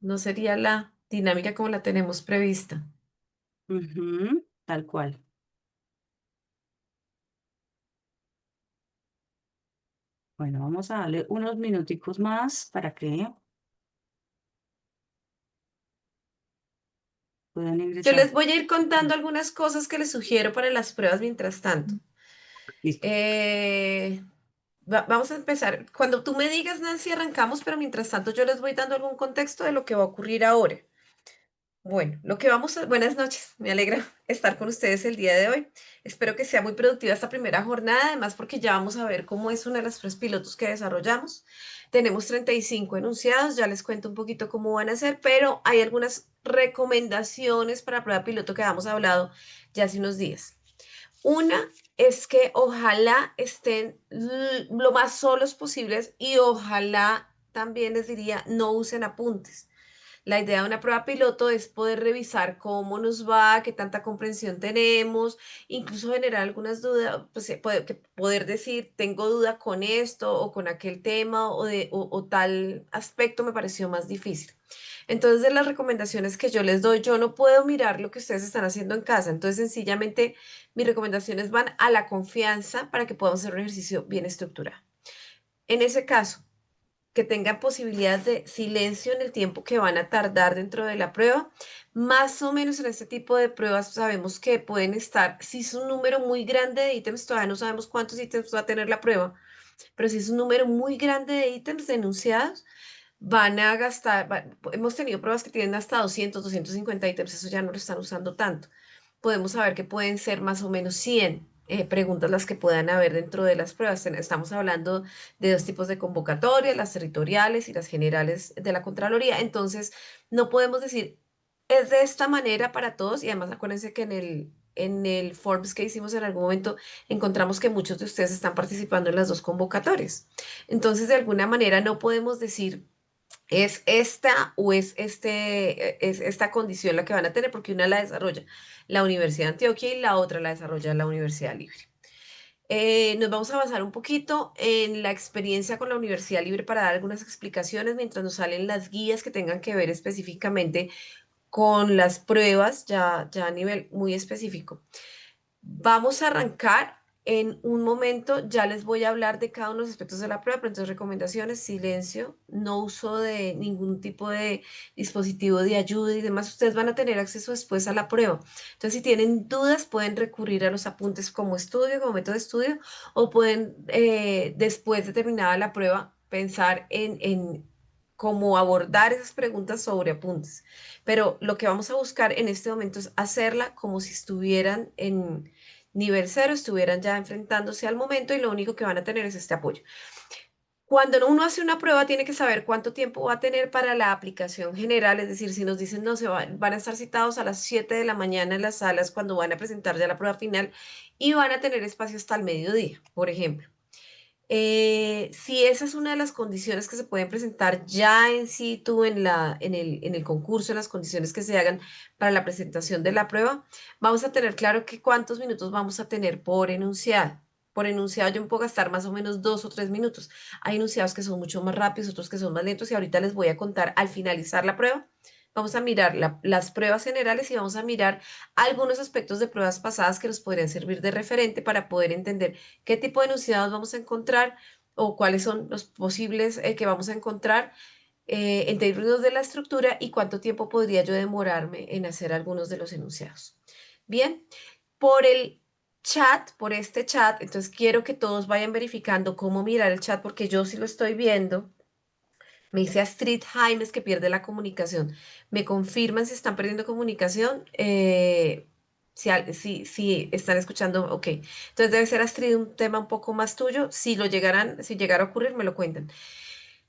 No sería la dinámica como la tenemos prevista. Ujú, tal cual. Bueno, vamos a darle unos minuticos más para que puedan Yo ingresar. les voy a ir contando algunas cosas que les sugiero para las pruebas mientras tanto. Listo. Eh, vamos a empezar. Cuando tú me digas, Nancy, arrancamos, pero mientras tanto yo les voy dando algún contexto de lo que va a ocurrir ahora. Bueno, buenas noches, me alegra estar con ustedes el día de hoy. Espero que sea muy productiva esta primera jornada, además porque ya vamos a ver cómo es una de las pruebas pilotos que desarrollamos. Tenemos 35 enunciados, ya les cuento un poquito cómo van a ser, pero hay algunas recomendaciones para prueba piloto que habíamos hablado ya hace unos días. Una es que ojalá estén lo más solos posibles y ojalá también les diría no usen apuntes. La idea de una prueba piloto es poder revisar cómo nos va, qué tanta comprensión tenemos, incluso generar algunas dudas, pues poder decir, tengo duda con esto o con aquel tema o tal aspecto me pareció más difícil. Entonces, de las recomendaciones que yo les doy, yo no puedo mirar lo que ustedes están haciendo en casa. Entonces, sencillamente, mis recomendaciones van a la confianza para que podamos hacer un ejercicio bien estructurado. En ese caso, que tengan posibilidad de silencio en el tiempo que van a tardar dentro de la prueba. Más o menos en este tipo de pruebas sabemos que pueden estar, si es un número muy grande de ítems, todavía no sabemos cuántos ítems va a tener la prueba, pero si es un número muy grande de ítems denunciados, van a gastar, hemos tenido pruebas que tienen hasta 250 ítems, eso ya no lo están usando tanto. Podemos saber que pueden ser más o menos 100 preguntas las que puedan haber dentro de las pruebas. Estamos hablando de dos tipos de convocatorias, las territoriales y las generales de la Contraloría. Entonces, no podemos decir, es de esta manera para todos y además acuérdense que en el Forms que hicimos en algún momento encontramos que muchos de ustedes están participando en las dos convocatorias. Entonces, de alguna manera no podemos decir es esta o es esta condición la que van a tener, porque una la desarrolla la Universidad de Antioquia y la otra la desarrolla la Universidad Libre. Nos vamos a basar un poquito en la experiencia con la Universidad Libre para dar algunas explicaciones mientras nos salen las guías que tengan que ver específicamente con las pruebas, ya a nivel muy específico. Vamos a arrancar en un momento, ya les voy a hablar de cada uno de los aspectos de la prueba, pero entonces recomendaciones, silencio, no uso de ningún tipo de dispositivo de ayuda y demás, ustedes van a tener acceso después a la prueba. Entonces, si tienen dudas, pueden recurrir a los apuntes como estudio, como método de estudio, o pueden, después de terminada la prueba, pensar en cómo abordar esas preguntas sobre apuntes. Pero lo que vamos a buscar en este momento es hacerla como si estuvieran en nivel cero, estuvieran ya enfrentándose al momento y lo único que van a tener es este apoyo. Cuando uno hace una prueba, tiene que saber cuánto tiempo va a tener para la aplicación general, es decir, si nos dicen no, van a estar citados a las 7 de la mañana en las salas cuando van a presentar ya la prueba final y van a tener espacio hasta el mediodía, por ejemplo. Si esa es una de las condiciones que se pueden presentar ya en situ en el concurso, en las condiciones que se hagan para la presentación de la prueba, vamos a tener claro que cuántos minutos vamos a tener por enunciado. Por enunciado yo me puedo gastar más o menos 2 o 3 minutos. Hay enunciados que son mucho más rápidos, otros que son más lentos y ahorita les voy a contar al finalizar la prueba. Vamos a mirar las pruebas generales y vamos a mirar algunos aspectos de pruebas pasadas que nos podrían servir de referente para poder entender qué tipo de enunciados vamos a encontrar o cuáles son los posibles que vamos a encontrar en términos de la estructura y cuánto tiempo podría yo demorarme en hacer algunos de los enunciados. Bien, por el chat, por este chat, entonces quiero que todos vayan verificando cómo mirar el chat porque yo sí lo estoy viendo. Me dice Astrid Jaimes que pierde la comunicación. ¿Me confirman si están perdiendo comunicación? Si están escuchando, ok. Entonces debe ser Astrid un tema un poco más tuyo. Si llegara a ocurrir, me lo cuentan.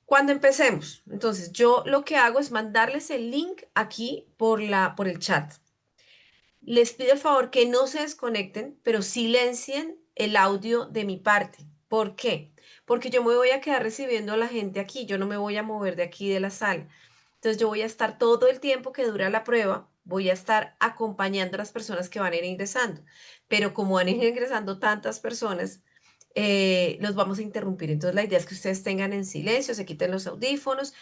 Cuando empecemos, entonces yo lo que hago es mandarles el link aquí por el chat. Les pido el favor que no se desconecten, pero silencien el audio de mi parte. ¿Por qué? Porque yo me voy a quedar recibiendo a la gente aquí, yo no me voy a mover de aquí de la sala. Entonces yo voy a estar todo el tiempo que dura la prueba, voy a estar acompañando a las personas que van a ir ingresando. Pero como van a ir ingresando tantas personas, los vamos a interrumpir. Entonces la idea es que ustedes tengan en silencio, se quiten los audífonos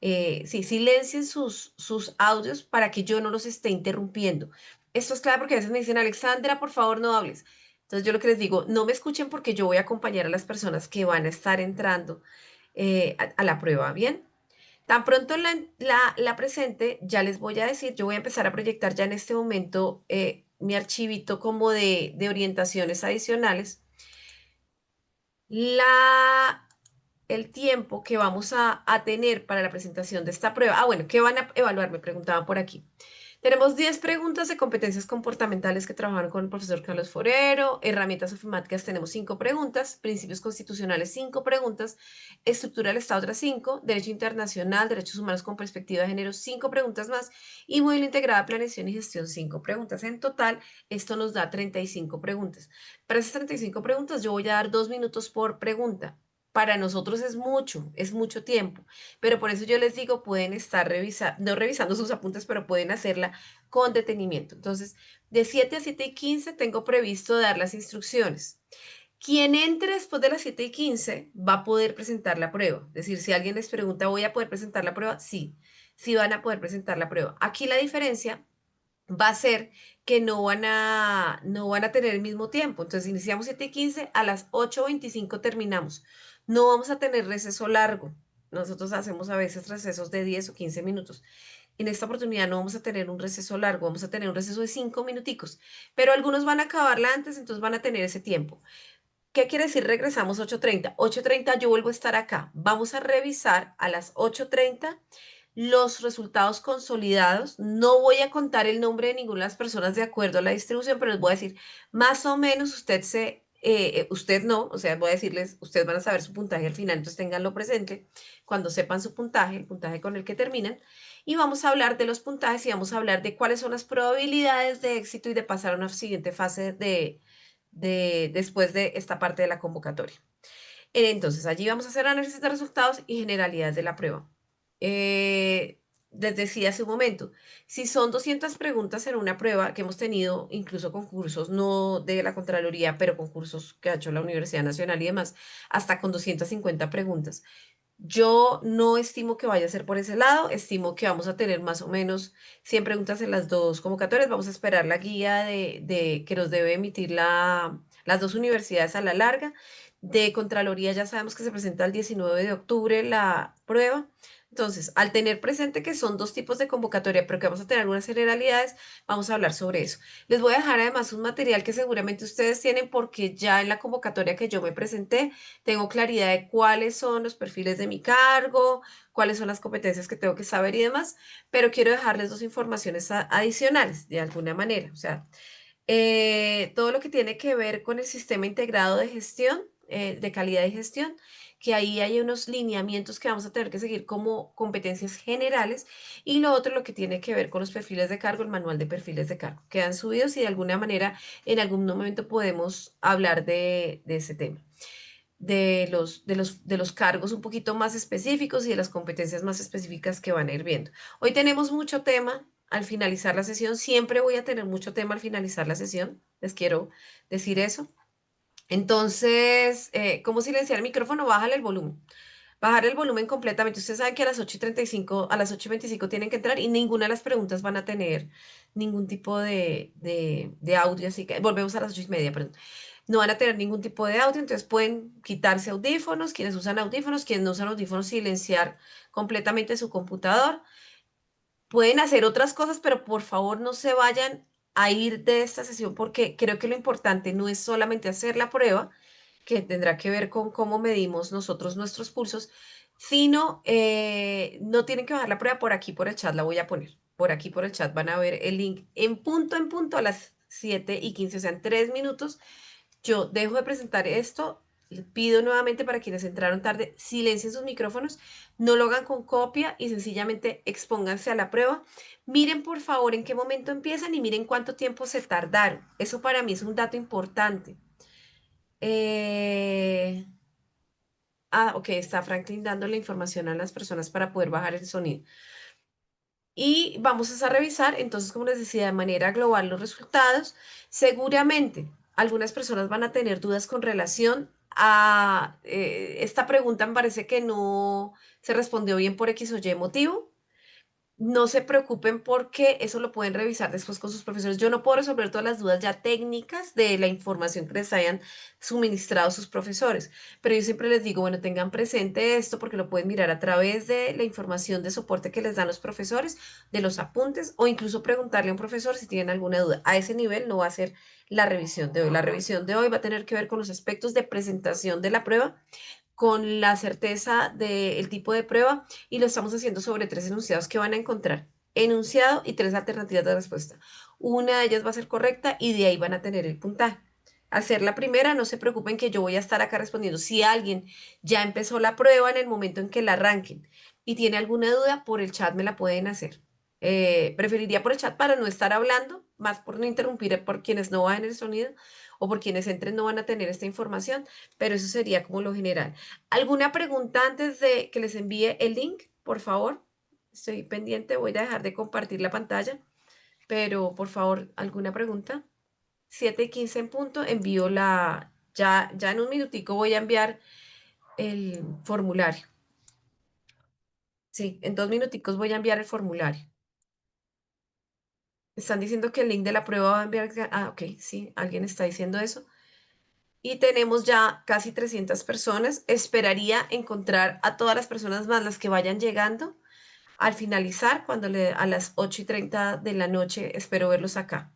Sí, silencien sus audios para que yo no los esté interrumpiendo. Esto es clave porque a veces me dicen, Alexandra, por favor, no hables. Entonces yo lo que les digo, no me escuchen porque yo voy a acompañar a las personas que van a estar entrando a la prueba, ¿bien? Tan pronto la presente, ya les voy a decir, yo voy a empezar a proyectar ya en este momento mi archivito como de orientaciones adicionales. La, el tiempo que vamos a tener para la presentación de esta prueba. Ah, bueno, ¿qué van a evaluar? Me preguntaban por aquí. Tenemos 10 preguntas de competencias comportamentales que trabajaron con el profesor Carlos Forero, herramientas ofimáticas tenemos 5 preguntas, principios constitucionales 5 preguntas, estructura del Estado otras 5, derecho internacional, derechos humanos con perspectiva de género 5 preguntas más y modelo integrada de planeación y gestión 5 preguntas. En total, esto nos da 35 preguntas. Para esas 35 preguntas yo voy a dar 2 minutos por pregunta. Para nosotros es mucho tiempo, pero por eso yo les digo, pueden estar no revisando sus apuntes, pero pueden hacerla con detenimiento. Entonces, de 7 a 7:15 tengo previsto dar las instrucciones. Quien entre después de las 7:15 va a poder presentar la prueba. Es decir, si alguien les pregunta, ¿voy a poder presentar la prueba? Sí, sí van a poder presentar la prueba. Aquí la diferencia va a ser que no van a tener el mismo tiempo. Entonces iniciamos 7:15, a las 8:25 terminamos. No vamos a tener receso largo. Nosotros hacemos a veces recesos de 10 o 15 minutos. En esta oportunidad no vamos a tener un receso largo, vamos a tener un receso de 5 minuticos, pero algunos van a acabarla antes, entonces van a tener ese tiempo. ¿Qué quiere decir? Regresamos 8:30. 8:30 yo vuelvo a estar acá. Vamos a revisar a las 8:30 los resultados consolidados. No voy a contar el nombre de ninguna de las personas de acuerdo a la distribución, pero les voy a decir, más o menos usted no, o sea, voy a decirles, ustedes van a saber su puntaje al final, entonces ténganlo presente cuando sepan su puntaje, el puntaje con el que terminan. Y vamos a hablar de los puntajes y vamos a hablar de cuáles son las probabilidades de éxito y de pasar a una siguiente fase después de esta parte de la convocatoria. Entonces, allí vamos a hacer análisis de resultados y generalidades de la prueba. Eh, Les decía hace un momento, si son 200 preguntas en una prueba que hemos tenido, incluso concursos, no de la Contraloría, pero concursos que ha hecho la Universidad Nacional y demás, hasta con 250 preguntas. Yo no estimo que vaya a ser por ese lado, estimo que vamos a tener más o menos 100 preguntas en las dos convocatorias. Vamos a esperar la guía que nos debe emitir las dos universidades a la larga. De Contraloría ya sabemos que se presenta el 19 de octubre la prueba. Entonces, al tener presente que son dos tipos de convocatoria, pero que vamos a tener algunas generalidades, vamos a hablar sobre eso. Les voy a dejar además un material que seguramente ustedes tienen porque ya en la convocatoria que yo me presenté, tengo claridad de cuáles son los perfiles de mi cargo, cuáles son las competencias que tengo que saber y demás, pero quiero dejarles dos informaciones adicionales de alguna manera. O sea, todo lo que tiene que ver con el sistema integrado de gestión, de calidad de gestión, que ahí hay unos lineamientos que vamos a tener que seguir como competencias generales y lo otro lo que tiene que ver con los perfiles de cargo, el manual de perfiles de cargo. Quedan subidos y de alguna manera en algún momento podemos hablar de ese tema de los cargos un poquito más específicos y de las competencias más específicas que van a ir viendo. Hoy tenemos mucho tema al finalizar la sesión, siempre voy a tener mucho tema al finalizar la sesión, les quiero decir eso. Entonces, ¿cómo silenciar el micrófono? Bájale el volumen. Bajar el volumen completamente. Ustedes saben que a las 8:35, a las 8:25 tienen que entrar y ninguna de las preguntas van a tener ningún tipo de audio, así que volvemos a las 8:30, perdón. No van a tener ningún tipo de audio, entonces pueden quitarse audífonos, quienes no usan audífonos, silenciar completamente su computador. Pueden hacer otras cosas, pero por favor no se vayan a ir de esta sesión porque creo que lo importante no es solamente hacer la prueba, que tendrá que ver con cómo medimos nosotros nuestros pulsos, sino no tienen que bajar la prueba por aquí, por el chat, la voy a poner. Por aquí, por el chat, van a ver el link en punto a las 7:15, o sea, en 3 minutos yo dejo de presentar esto, les pido nuevamente para quienes entraron tarde, silencien sus micrófonos, no lo hagan con copia y sencillamente expónganse a la prueba. Miren por favor en qué momento empiezan y miren cuánto tiempo se tardaron. Eso para mí es un dato importante. Eh, ok, está Franklin dando la información a las personas para poder bajar el sonido. Y vamos a revisar, entonces, como les decía, de manera global los resultados. Seguramente algunas personas van a tener dudas con relación esta pregunta me parece que no se respondió bien por X o Y motivo. No se preocupen porque eso lo pueden revisar después con sus profesores. Yo no puedo resolver todas las dudas ya técnicas de la información que les hayan suministrado sus profesores, pero yo siempre les digo, bueno, tengan presente esto porque lo pueden mirar a través de la información de soporte que les dan los profesores, de los apuntes o incluso preguntarle a un profesor si tienen alguna duda. A ese nivel no va a ser la revisión de hoy. La revisión de hoy va a tener que ver con los aspectos de presentación de la prueba con la certeza del tipo de prueba y lo estamos haciendo sobre tres enunciados que van a encontrar. Enunciado y tres alternativas de respuesta. Una de ellas va a ser correcta y de ahí van a tener el puntaje. Al ser la primera, no se preocupen que yo voy a estar acá respondiendo. Si alguien ya empezó la prueba en el momento en que la arranquen y tiene alguna duda, por el chat me la pueden hacer. Preferiría por el chat para no estar hablando, más por no interrumpir por quienes no van en el sonido o por quienes entren no van a tener esta información, pero eso sería como lo general. ¿Alguna pregunta antes de que les envíe el link? Por favor, estoy pendiente, voy a dejar de compartir la pantalla, pero por favor, ¿alguna pregunta? 7:15 en punto, envío ya en un minutico voy a enviar el formulario. Sí, en 2 minuticos voy a enviar el formulario. Están diciendo que el link de la prueba va a enviar. Ah, ok, sí, alguien está diciendo eso. Y tenemos ya casi 300 personas. Esperaría encontrar a todas las personas más las que vayan llegando al finalizar, a las 8:30 de la noche, espero verlos acá.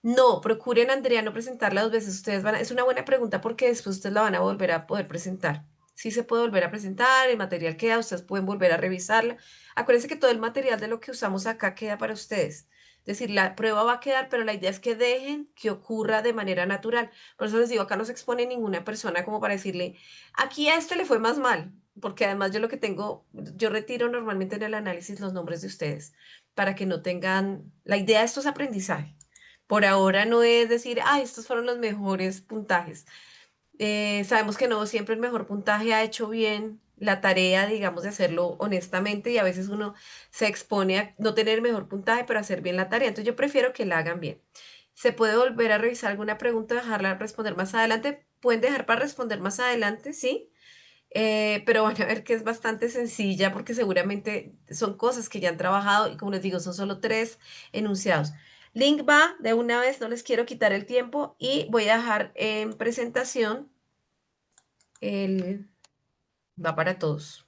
No, procuren, Andrea, no presentarla 2 veces. Es una buena pregunta porque después ustedes la van a volver a poder presentar. Sí se puede volver a presentar, el material queda, ustedes pueden volver a revisarla. Acuérdense que todo el material de lo que usamos acá queda para ustedes. Es decir, la prueba va a quedar, pero la idea es que dejen que ocurra de manera natural. Por eso les digo, acá no se expone ninguna persona como para decirle, aquí a este le fue más mal, porque además yo lo que tengo, yo retiro normalmente en el análisis los nombres de ustedes para que no tengan, la idea de esto es aprendizaje. Por ahora no es decir, ah, estos fueron los mejores puntajes. Sabemos que no siempre el mejor puntaje ha hecho bien la tarea, digamos, de hacerlo honestamente y a veces uno se expone a no tener el mejor puntaje, pero hacer bien la tarea. Entonces yo prefiero que la hagan bien. ¿Se puede volver a revisar alguna pregunta, dejarla responder más adelante? Pueden dejar para responder más adelante, ¿sí? Pero van a ver que es bastante sencilla porque seguramente son cosas que ya han trabajado y como les digo, son solo tres enunciados. Link va de una vez, no les quiero quitar el tiempo y voy a dejar en presentación el, va para todos.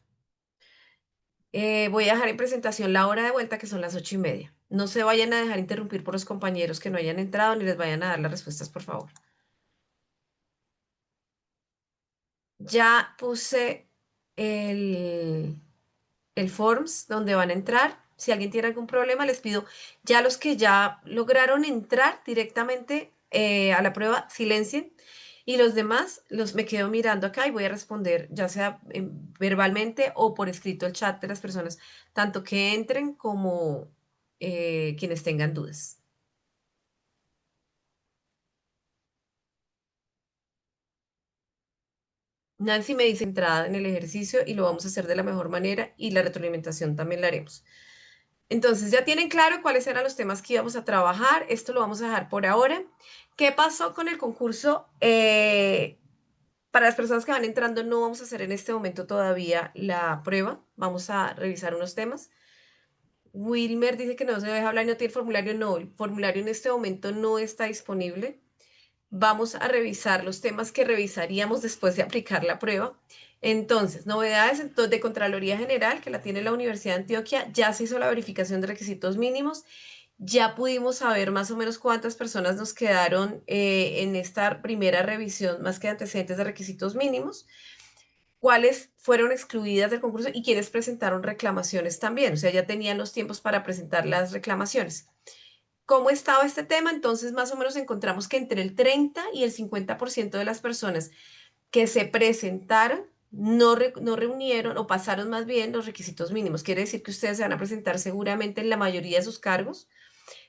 Voy a dejar en presentación la hora de vuelta que son las 8:30. No se vayan a dejar interrumpir por los compañeros que no hayan entrado ni les vayan a dar las respuestas, por favor. Ya puse el, el Forms donde van a entrar. Si alguien tiene algún problema, les pido ya los que ya lograron entrar directamente a la prueba, silencien. Y los demás los me quedo mirando acá y voy a responder, ya sea verbalmente o por escrito el chat de las personas, tanto que entren como quienes tengan dudas. Nancy me dice entrada en el ejercicio y lo vamos a hacer de la mejor manera y la retroalimentación también la haremos. Entonces, ya tienen claro cuáles eran los temas que íbamos a trabajar. Esto lo vamos a dejar por ahora. ¿Qué pasó con el concurso? Para las personas que van entrando, no vamos a hacer en este momento todavía la prueba. Vamos a revisar unos temas. Wilmer dice que no se deja hablar y no tiene formulario. No, el formulario en este momento no está disponible. Vamos a revisar los temas que revisaríamos después de aplicar la prueba. Entonces, novedades de Contraloría General, que la tiene la Universidad de Antioquia, ya se hizo la verificación de requisitos mínimos, ya pudimos saber más o menos cuántas personas nos quedaron en esta primera revisión, más que antecedentes de requisitos mínimos, cuáles fueron excluidas del concurso y quiénes presentaron reclamaciones también, o sea, ya tenían los tiempos para presentar las reclamaciones. ¿Cómo estaba este tema? Entonces, más o menos encontramos que entre el 30 y el 50% de las personas que se presentaron no reunieron o pasaron más bien los requisitos mínimos. Quiere decir que ustedes se van a presentar seguramente en la mayoría de sus cargos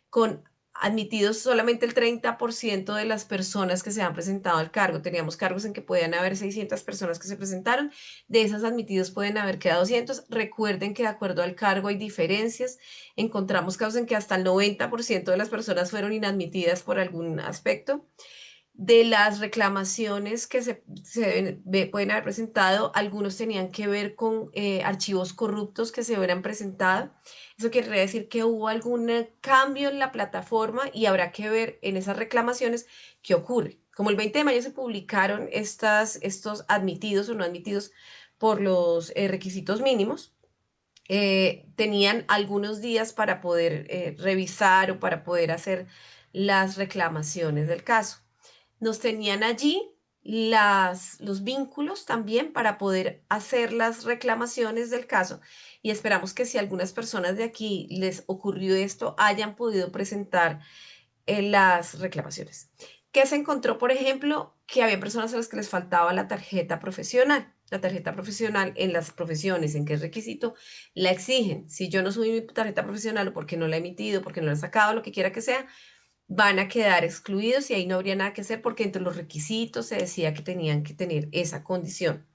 con admitidos solamente el 30% de las personas que se han presentado al cargo. Teníamos cargos en que podían haber 600 personas que se presentaron, de esas admitidos pueden haber quedado 200. Recuerden que de acuerdo al cargo hay diferencias. Encontramos casos en que hasta el 90% de las personas fueron inadmitidas por algún aspecto. De las reclamaciones que pueden haber presentado, algunos tenían que ver con archivos corruptos que se hubieran presentado. Eso quiere decir que hubo algún cambio en la plataforma y habrá que ver en esas reclamaciones qué ocurre. Como el 20 de mayo se publicaron estos admitidos o no admitidos por los requisitos mínimos, tenían algunos días para poder revisar o para poder hacer las reclamaciones del caso. Nos tenían allí los vínculos también para poder hacer las reclamaciones del caso y esperamos que si algunas personas de aquí les ocurrió esto, hayan podido presentar las reclamaciones. ¿Qué se encontró, por ejemplo? Que había personas a las que les faltaba la tarjeta profesional. La tarjeta profesional en las profesiones en que es requisito, la exigen. Si yo no subí mi tarjeta profesional o porque no la he emitido, porque no la he sacado, lo que quiera que sea, van a quedar excluidos y ahí no habría nada que hacer porque entre los requisitos se decía que tenían que tener esa condición.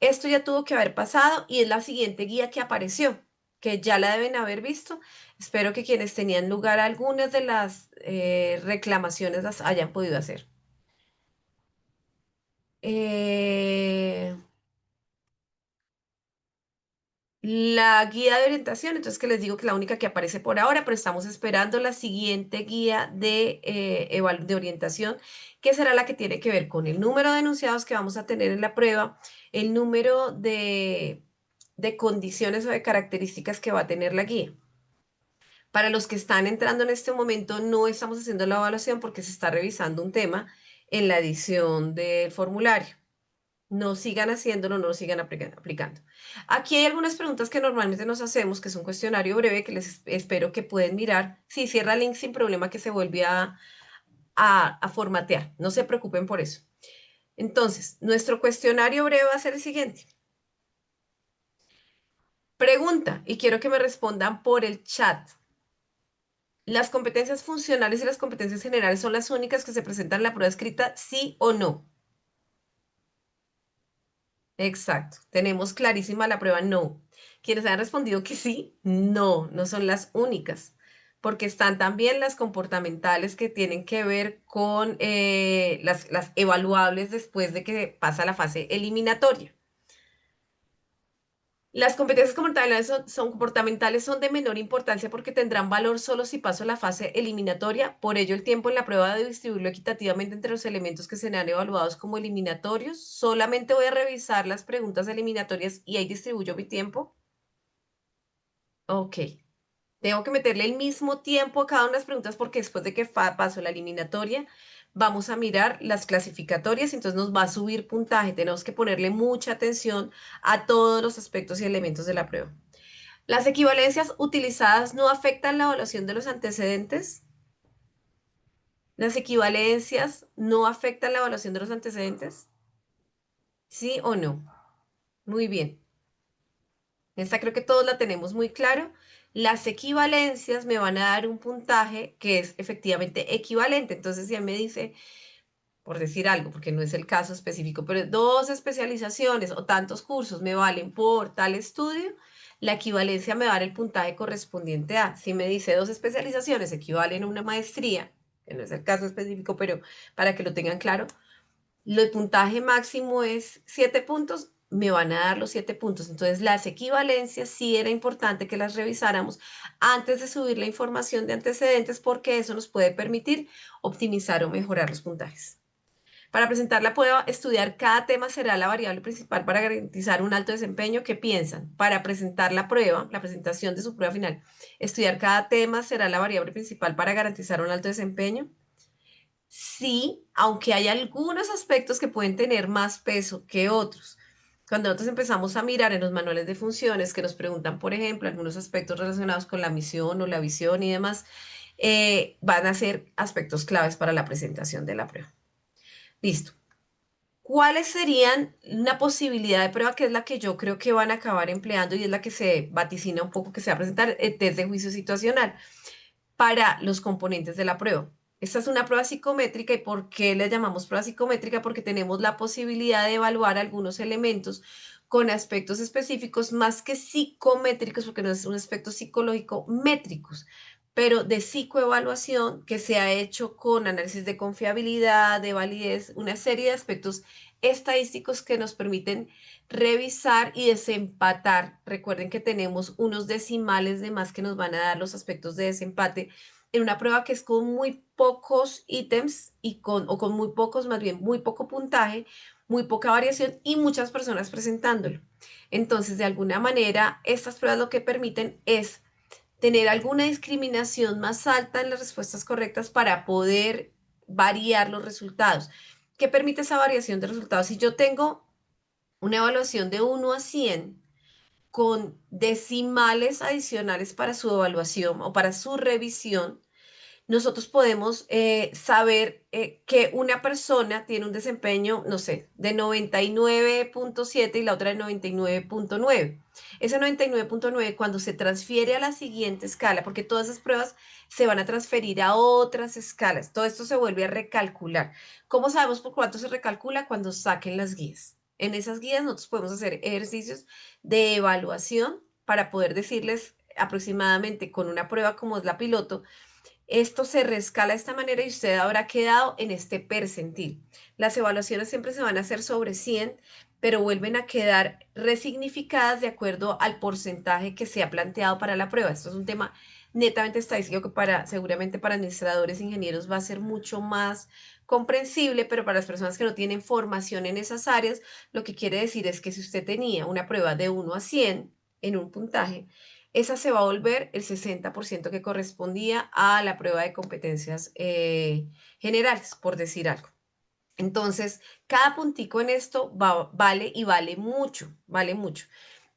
Esto ya tuvo que haber pasado y es la siguiente guía que apareció, que ya la deben haber visto. Espero que quienes tenían lugar algunas de las reclamaciones las hayan podido hacer. Eh, la guía de orientación, entonces que les digo que la única que aparece por ahora, pero estamos esperando la siguiente guía de orientación, que será la que tiene que ver con el número de enunciados que vamos a tener en la prueba, el número de condiciones o de características que va a tener la guía. Para los que están entrando en este momento, no estamos haciendo la evaluación porque se está revisando un tema en la edición del formulario. No sigan haciéndolo, no lo sigan aplicando. Aquí hay algunas preguntas que normalmente nos hacemos, que es un cuestionario breve que les espero que pueden mirar. Si cierra el link sin problema que se vuelve a formatear. No se preocupen por eso. Entonces, nuestro cuestionario breve va a ser el siguiente. Pregunta, y quiero que me respondan por el chat. ¿Las competencias funcionales y las competencias generales son las únicas que se presentan en la prueba escrita, sí o no? Exacto. Tenemos clarísima la prueba no. Quienes han respondido que sí, no, no son las únicas, porque están también las comportamentales que tienen que ver con las evaluables después de que pasa la fase eliminatoria. Las competencias comportamentales son de menor importancia porque tendrán valor solo si paso la fase eliminatoria. Por ello, el tiempo en la prueba de distribuirlo equitativamente entre los elementos que serán evaluados como eliminatorios. Solamente voy a revisar las preguntas eliminatorias y ahí distribuyo mi tiempo. Ok. Tengo que meterle el mismo tiempo a cada una de las preguntas porque después de que paso la eliminatoria, vamos a mirar las clasificatorias, entonces nos va a subir puntaje. Tenemos que ponerle mucha atención a todos los aspectos y elementos de la prueba. ¿Las equivalencias utilizadas no afectan la evaluación de los antecedentes? ¿Las equivalencias no afectan la evaluación de los antecedentes? ¿Sí o no? Muy bien. Esta creo que todos la tenemos muy claro. Las equivalencias me van a dar un puntaje que es efectivamente equivalente. Entonces, si él me dice, por decir algo, porque no es el caso específico, pero dos especializaciones o tantos cursos me valen por tal estudio, la equivalencia me va a dar el puntaje correspondiente a. Si me dice dos especializaciones equivalen a una maestría, que no es el caso específico, pero para que lo tengan claro, el puntaje máximo es 7 puntos, me van a dar los 7 puntos. Entonces, las equivalencias sí era importante que las revisáramos antes de subir la información de antecedentes porque eso nos puede permitir optimizar o mejorar los puntajes. Para presentar la prueba, estudiar cada tema será la variable principal para garantizar un alto desempeño. ¿Qué piensan? Para presentar la prueba, la presentación de su prueba final, estudiar cada tema será la variable principal para garantizar un alto desempeño. Sí, aunque hay algunos aspectos que pueden tener más peso que otros. Cuando nosotros empezamos a mirar en los manuales de funciones que nos preguntan, por ejemplo, algunos aspectos relacionados con la misión o la visión y demás, van a ser aspectos claves para la presentación de la prueba. Listo. ¿Cuáles serían una posibilidad de prueba que es la que yo creo que van a acabar empleando y es la que se vaticina un poco que se va a presentar, el test de juicio situacional para los componentes de la prueba? Esta es una prueba psicométrica y ¿por qué le llamamos prueba psicométrica? Porque tenemos la posibilidad de evaluar algunos elementos con aspectos específicos más que psicométricos, porque no es un aspecto psicológico, métricos, pero de psicoevaluación que se ha hecho con análisis de confiabilidad, de validez, una serie de aspectos estadísticos que nos permiten revisar y desempatar. Recuerden que tenemos unos decimales de más que nos van a dar los aspectos de desempate en una prueba que es con muy pocos ítems o con muy pocos, más bien muy poco puntaje, muy poca variación y muchas personas presentándolo. Entonces, de alguna manera, estas pruebas lo que permiten es tener alguna discriminación más alta en las respuestas correctas para poder variar los resultados. ¿Qué permite esa variación de resultados? Si yo tengo una evaluación de 1 a 100 con decimales adicionales para su evaluación o para su revisión, nosotros podemos saber que una persona tiene un desempeño, no sé, de 99,7 y la otra de 99,9. Ese 99,9 cuando se transfiere a la siguiente escala, porque todas esas pruebas se van a transferir a otras escalas, todo esto se vuelve a recalcular. ¿Cómo sabemos por cuánto se recalcula? Cuando saquen las guías. En esas guías nosotros podemos hacer ejercicios de evaluación para poder decirles aproximadamente con una prueba como es la piloto, esto se rescala de esta manera y usted habrá quedado en este percentil. Las evaluaciones siempre se van a hacer sobre 100, pero vuelven a quedar resignificadas de acuerdo al porcentaje que se ha planteado para la prueba. Esto es un tema netamente estadístico que seguramente para administradores, ingenieros va a ser mucho más comprensible, pero para las personas que no tienen formación en esas áreas, lo que quiere decir es que si usted tenía una prueba de 1 a 100 en un puntaje, esa se va a volver el 60% que correspondía a la prueba de competencias generales, por decir algo. Entonces, cada puntico en esto vale y vale mucho, vale mucho.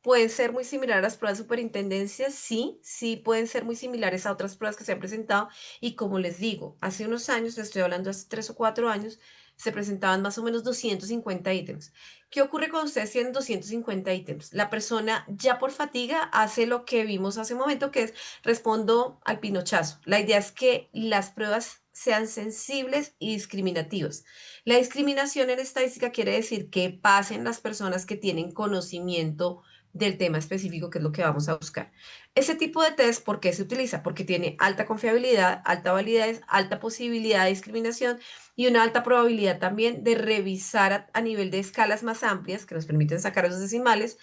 Pueden ser muy similares a las pruebas de superintendencia, sí, sí pueden ser muy similares a otras pruebas que se han presentado. Y como les digo, hace unos años, les estoy hablando hace 3 o 4 años, se presentaban más o menos 250 ítems. ¿Qué ocurre cuando ustedes tienen 250 ítems? La persona ya por fatiga hace lo que vimos hace un momento, que es respondo al pinochazo. La idea es que las pruebas sean sensibles y discriminativas. La discriminación en estadística quiere decir que pasen las personas que tienen conocimiento del tema específico, que es lo que vamos a buscar. Ese tipo de test, ¿por qué se utiliza? Porque tiene alta confiabilidad, alta validez, alta posibilidad de discriminación y una alta probabilidad también de revisar a nivel de escalas más amplias que nos permiten sacar esos decimales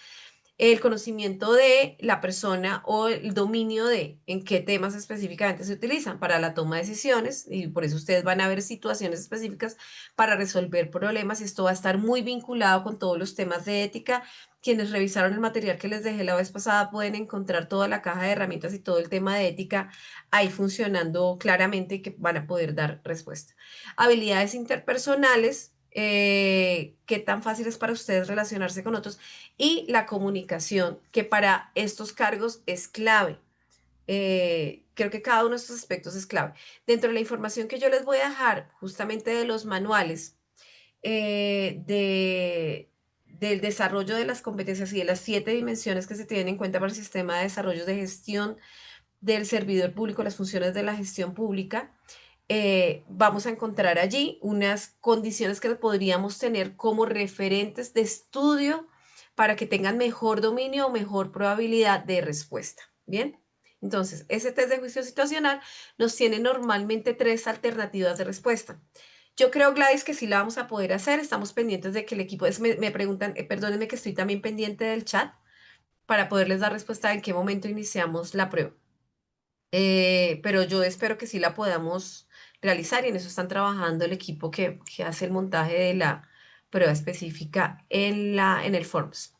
el conocimiento de la persona o el dominio de en qué temas específicamente se utilizan para la toma de decisiones y por eso ustedes van a ver situaciones específicas para resolver problemas y esto va a estar muy vinculado con todos los temas de ética. Quienes revisaron el material que les dejé la vez pasada pueden encontrar toda la caja de herramientas y todo el tema de ética ahí funcionando claramente y que van a poder dar respuesta. Habilidades interpersonales. ¿Qué tan fácil es para ustedes relacionarse con otros? Y la comunicación, que para estos cargos es clave. Creo que cada uno de estos aspectos es clave. Dentro de la información que yo les voy a dejar, justamente de los manuales del desarrollo de las competencias y de las 7 dimensiones que se tienen en cuenta para el sistema de desarrollo de gestión del servidor público, las funciones de la gestión pública, vamos a encontrar allí unas condiciones que podríamos tener como referentes de estudio para que tengan mejor dominio o mejor probabilidad de respuesta. Bien, entonces ese test de juicio situacional nos tiene normalmente 3 alternativas de respuesta. Yo creo, Gladys, que sí la vamos a poder hacer. Estamos pendientes de que el equipo, me preguntan, perdónenme que estoy también pendiente del chat para poderles dar respuesta en qué momento iniciamos la prueba. Pero yo espero que sí la podamos realizar y en eso están trabajando el equipo que hace el montaje de la prueba específica en el Forms.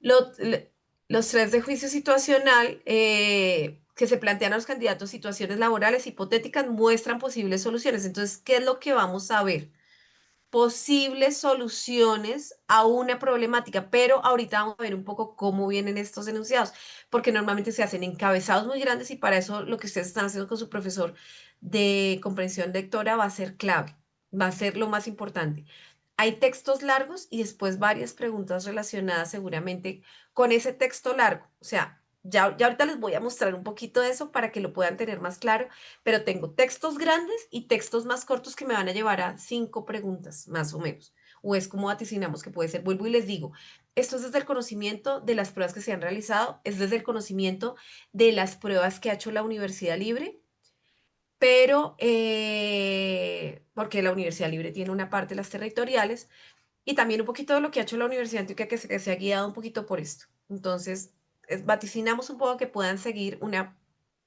Lo- le- los tres de juicio situacional que se plantean a los candidatos situaciones laborales hipotéticas muestran posibles soluciones. Entonces, ¿qué es lo que vamos a ver? Posibles soluciones a una problemática, pero ahorita vamos a ver un poco cómo vienen estos enunciados, porque normalmente se hacen encabezados muy grandes y para eso lo que ustedes están haciendo con su profesor de comprensión lectora va a ser clave, va a ser lo más importante. Hay textos largos y después varias preguntas relacionadas seguramente con ese texto largo. O sea, ya ahorita les voy a mostrar un poquito de eso para que lo puedan tener más claro, pero tengo textos grandes y textos más cortos que me van a llevar a 5 preguntas, más o menos. O es como vaticinamos que puede ser. Vuelvo y les digo, esto es desde el conocimiento de las pruebas que se han realizado, es desde el conocimiento de las pruebas que ha hecho la Universidad Libre, pero porque la Universidad Libre tiene una parte de las territoriales y también un poquito de lo que ha hecho la Universidad de Antioquia que se ha guiado un poquito por esto. Entonces, vaticinamos un poco que puedan seguir una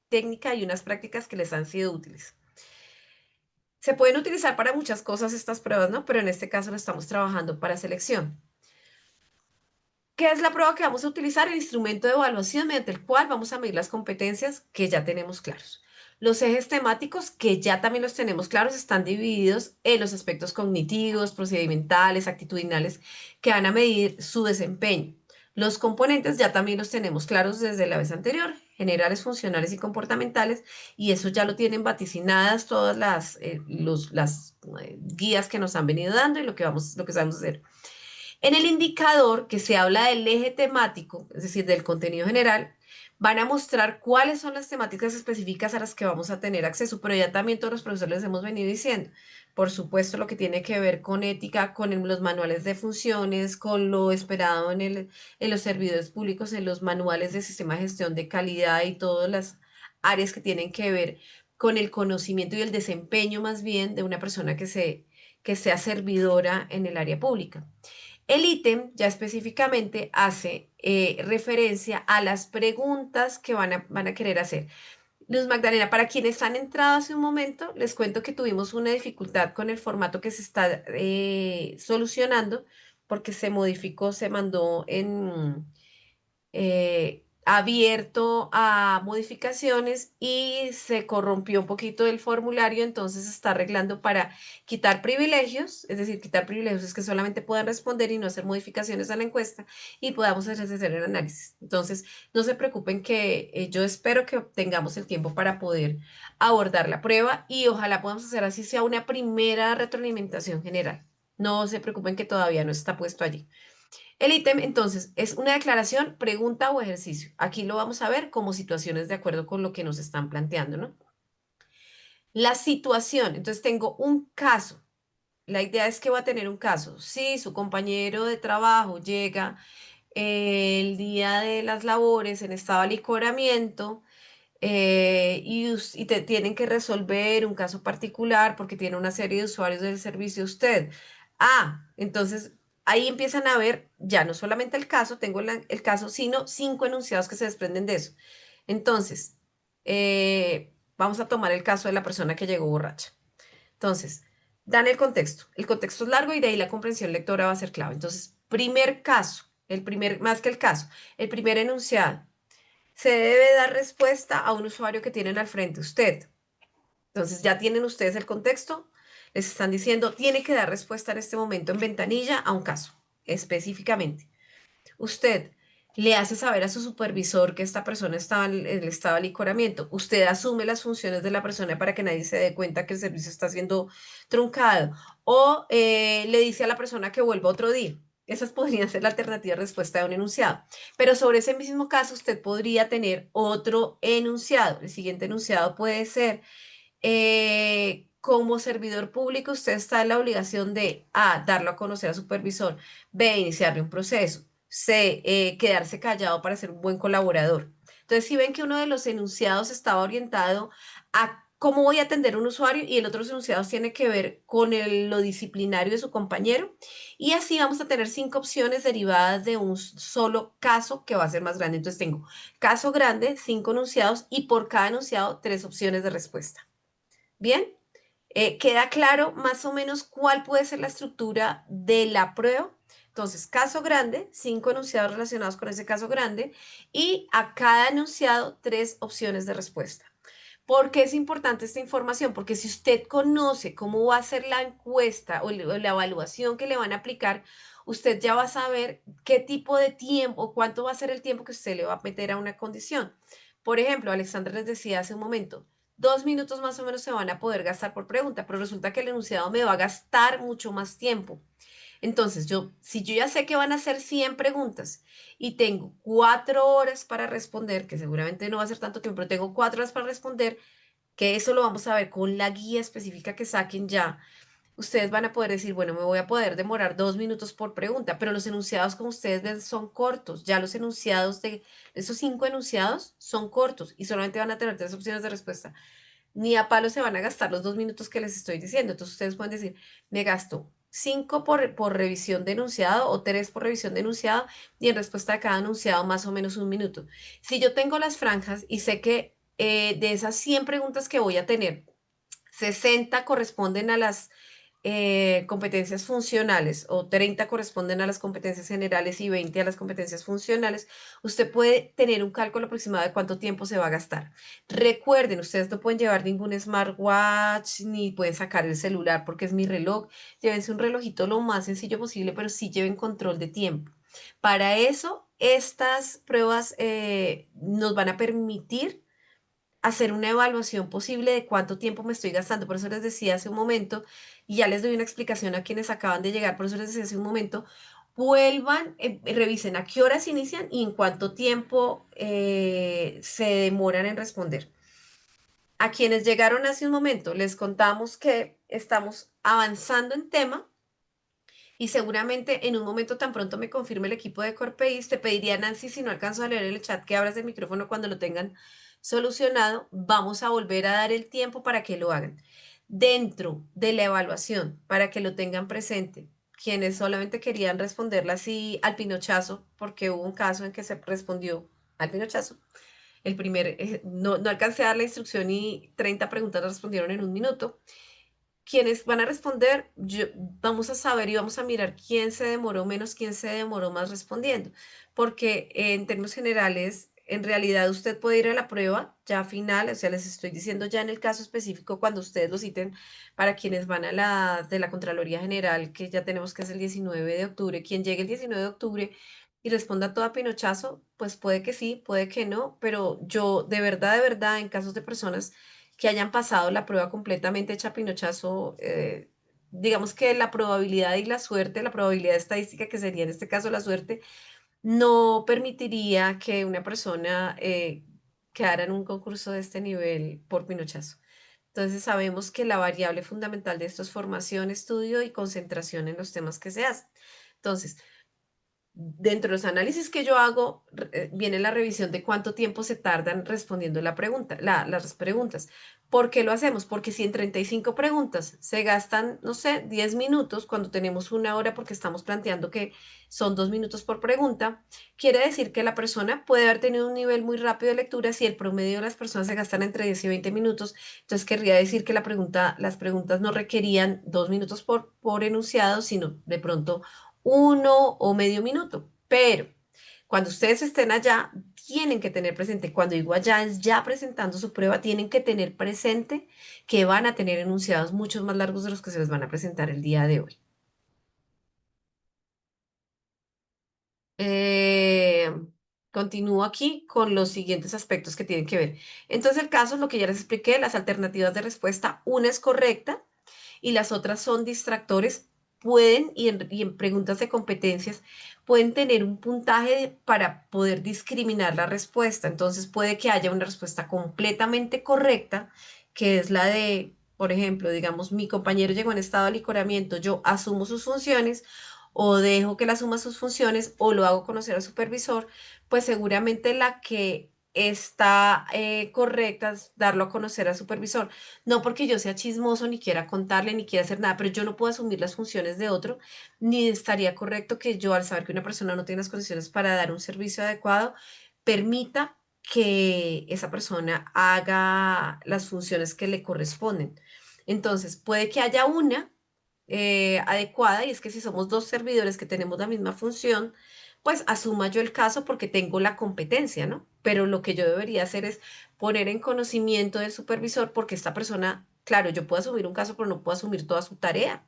técnica y unas prácticas que les han sido útiles. Se pueden utilizar para muchas cosas estas pruebas, ¿no? Pero en este caso lo estamos trabajando para selección. ¿Qué es la prueba que vamos a utilizar? El instrumento de evaluación mediante el cual vamos a medir las competencias que ya tenemos claros. Los ejes temáticos que ya también los tenemos claros están divididos en los aspectos cognitivos, procedimentales, actitudinales que van a medir su desempeño. Los componentes ya también los tenemos claros desde la vez anterior, generales, funcionales y comportamentales, y eso ya lo tienen vaticinadas todas las guías que nos han venido dando y lo que sabemos hacer. En el indicador que se habla del eje temático, es decir, del contenido general, van a mostrar cuáles son las temáticas específicas a las que vamos a tener acceso, pero ya también todos los profesores les hemos venido diciendo, por supuesto, lo que tiene que ver con ética, con los manuales de funciones, con lo esperado en los servidores públicos, en los manuales de sistema de gestión de calidad y todas las áreas que tienen que ver con el conocimiento y el desempeño más bien de una persona que sea servidora en el área pública. El ítem ya específicamente hace referencia a las preguntas que van a querer hacer. Luz Magdalena, para quienes han entrado hace un momento, les cuento que tuvimos una dificultad con el formato que se está solucionando porque se modificó, se mandó en, abierto a modificaciones y se corrompió un poquito el formulario, entonces se está arreglando para quitar privilegios, es decir, quitar privilegios es que solamente puedan responder y no hacer modificaciones a la encuesta y podamos hacer el análisis. Entonces, no se preocupen que yo espero que tengamos el tiempo para poder abordar la prueba y ojalá podamos hacer así sea una primera retroalimentación general. No se preocupen que todavía no está puesto allí. El ítem, entonces, es una declaración, pregunta o ejercicio. Aquí lo vamos a ver como situaciones de acuerdo con lo que nos están planteando, ¿no? La situación, entonces tengo un caso. La idea es que va a tener un caso. Si su compañero de trabajo llega el día de las labores en estado de alicoramiento y te tienen que resolver un caso particular porque tiene una serie de usuarios del servicio usted. Entonces ahí empiezan a ver ya no solamente el caso, tengo el caso, sino 5 enunciados que se desprenden de eso. Entonces, vamos a tomar el caso de la persona que llegó borracha. Entonces, dan el contexto. El contexto es largo y de ahí la comprensión lectora va a ser clave. Entonces, primer caso, más que el caso, el primer enunciado. Se debe dar respuesta a un usuario que tienen al frente usted. Entonces, ya tienen ustedes el contexto. Les están diciendo, tiene que dar respuesta en este momento en ventanilla a un caso, específicamente. Usted le hace saber a su supervisor que esta persona estaba en el estado de licoramiento. Usted asume las funciones de la persona para que nadie se dé cuenta que el servicio está siendo truncado. O le dice a la persona que vuelva otro día. Esas podrían ser la alternativa de respuesta de un enunciado. Pero sobre ese mismo caso, usted podría tener otro enunciado. El siguiente enunciado puede ser como servidor público, usted está en la obligación de A, darlo a conocer al supervisor, B, iniciarle un proceso, C, quedarse callado para ser un buen colaborador. Entonces, si ven que uno de los enunciados estaba orientado a cómo voy a atender a un usuario y el otro enunciado tiene que ver con lo disciplinario de su compañero, y así vamos a tener 5 opciones derivadas de un solo caso que va a ser más grande. Entonces, tengo caso grande, 5 enunciados y por cada enunciado 3 opciones de respuesta. Bien, ¿queda claro más o menos cuál puede ser la estructura de la prueba? Entonces, caso grande, 5 enunciados relacionados con ese caso grande y a cada enunciado 3 opciones de respuesta. ¿Por qué es importante esta información? Porque si usted conoce cómo va a ser la encuesta o la evaluación que le van a aplicar, usted ya va a saber qué tipo de tiempo, cuánto va a ser el tiempo que usted le va a meter a una condición. Por ejemplo, Alexandra les decía hace un momento, 2 minutos más o menos se van a poder gastar por pregunta, pero resulta que el enunciado me va a gastar mucho más tiempo. Entonces, si yo ya sé que van a ser 100 preguntas y tengo 4 horas para responder, que seguramente no va a ser tanto tiempo, pero tengo 4 horas para responder, que eso lo vamos a ver con la guía específica que saquen ya. ustedes van a poder decir, bueno, me voy a poder demorar 2 minutos por pregunta, pero los enunciados, como ustedes ven, son cortos. Ya los enunciados de esos 5 enunciados son cortos y solamente van a tener 3 opciones de respuesta. Ni a palo se van a gastar los 2 minutos que les estoy diciendo. Entonces ustedes pueden decir, me gasto 5 por revisión de enunciado o 3 por revisión de enunciado y en respuesta a cada enunciado más o menos 1 minuto. Si yo tengo las franjas y sé que de esas 100 preguntas que voy a tener, 60 corresponden a las competencias funcionales o 30 corresponden a las competencias generales y 20 a las competencias funcionales, usted puede tener un cálculo aproximado de cuánto tiempo se va a gastar. Recuerden, ustedes no pueden llevar ningún smartwatch ni pueden sacar el celular porque es mi reloj. Llévense un relojito lo más sencillo posible, pero sí lleven control de tiempo. Para eso, estas pruebas nos van a permitir hacer una evaluación posible de cuánto tiempo me estoy gastando. Por eso les decía hace un momento, y ya les doy una explicación a quienes acaban de llegar, por eso les decía hace un momento, vuelvan, revisen a qué horas inician y en cuánto tiempo se demoran en responder. A quienes llegaron hace un momento, les contamos que estamos avanzando en tema y seguramente en un momento tan pronto me confirme el equipo de Corpeis, te pediría, Nancy, si no alcanzo a leer el chat, que abras el micrófono cuando lo tengan solucionado. Vamos a volver a dar el tiempo para que lo hagan. Dentro de la evaluación, para que lo tengan presente, quienes solamente querían responderla así al pinochazo, porque hubo un caso en que se respondió al pinochazo. No alcancé a dar la instrucción y 30 preguntas las respondieron en 1 minuto. Quienes van a responder, vamos a saber y vamos a mirar quién se demoró menos, quién se demoró más respondiendo, porque en términos generales, en realidad usted puede ir a la prueba ya final, o sea, les estoy diciendo ya en el caso específico cuando ustedes lo citen para quienes van a la de la Contraloría General, que ya tenemos que es el 19 de octubre, quien llegue el 19 de octubre y responda todo a pinochazo, pues puede que sí, puede que no, pero yo de verdad, en casos de personas que hayan pasado la prueba completamente hecha a pinochazo, digamos que la probabilidad y la suerte, la probabilidad estadística, que sería en este caso la suerte, no permitiría que una persona quedara en un concurso de este nivel por pinochazo. Entonces sabemos que la variable fundamental de esto es formación, estudio y concentración en los temas que se hacen. Entonces, dentro de los análisis que yo hago, viene la revisión de cuánto tiempo se tardan respondiendo las preguntas. ¿Por qué lo hacemos? Porque si en 35 preguntas se gastan, no sé, 10 minutos, cuando tenemos 1 hora, porque estamos planteando que son 2 minutos por pregunta, quiere decir que la persona puede haber tenido un nivel muy rápido de lectura si el promedio de las personas se gastan entre 10 y 20 minutos. Entonces querría decir que las preguntas no requerían 2 minutos por enunciado, sino de pronto 1 o medio minuto. Pero cuando ustedes estén allá, tienen que tener presente, cuando digo allá es ya presentando su prueba, tienen que tener presente que van a tener enunciados mucho más largos de los que se les van a presentar el día de hoy. Eh, Continúo aquí con los siguientes aspectos que tienen que ver. Entonces, el caso es lo que ya les expliqué, las alternativas de respuesta, una es correcta y las otras son distractores, pueden, y en preguntas de competencias, pueden tener un puntaje para poder discriminar la respuesta. Entonces puede que haya una respuesta completamente correcta, que es la de, por ejemplo, digamos, mi compañero llegó en estado de alicoramiento, yo asumo sus funciones o dejo que él asuma sus funciones o lo hago conocer al supervisor, pues seguramente la que está correcta es darlo a conocer al supervisor. No porque yo sea chismoso, ni quiera contarle, ni quiera hacer nada, pero yo no puedo asumir las funciones de otro, ni estaría correcto que yo, al saber que una persona no tiene las condiciones para dar un servicio adecuado, permita que esa persona haga las funciones que le corresponden. Entonces, puede que haya una adecuada, y es que si somos dos servidores que tenemos la misma función, pues asuma yo el caso porque tengo la competencia, ¿no? Pero lo que yo debería hacer es poner en conocimiento del supervisor porque esta persona, claro, yo puedo asumir un caso, pero no puedo asumir toda su tarea.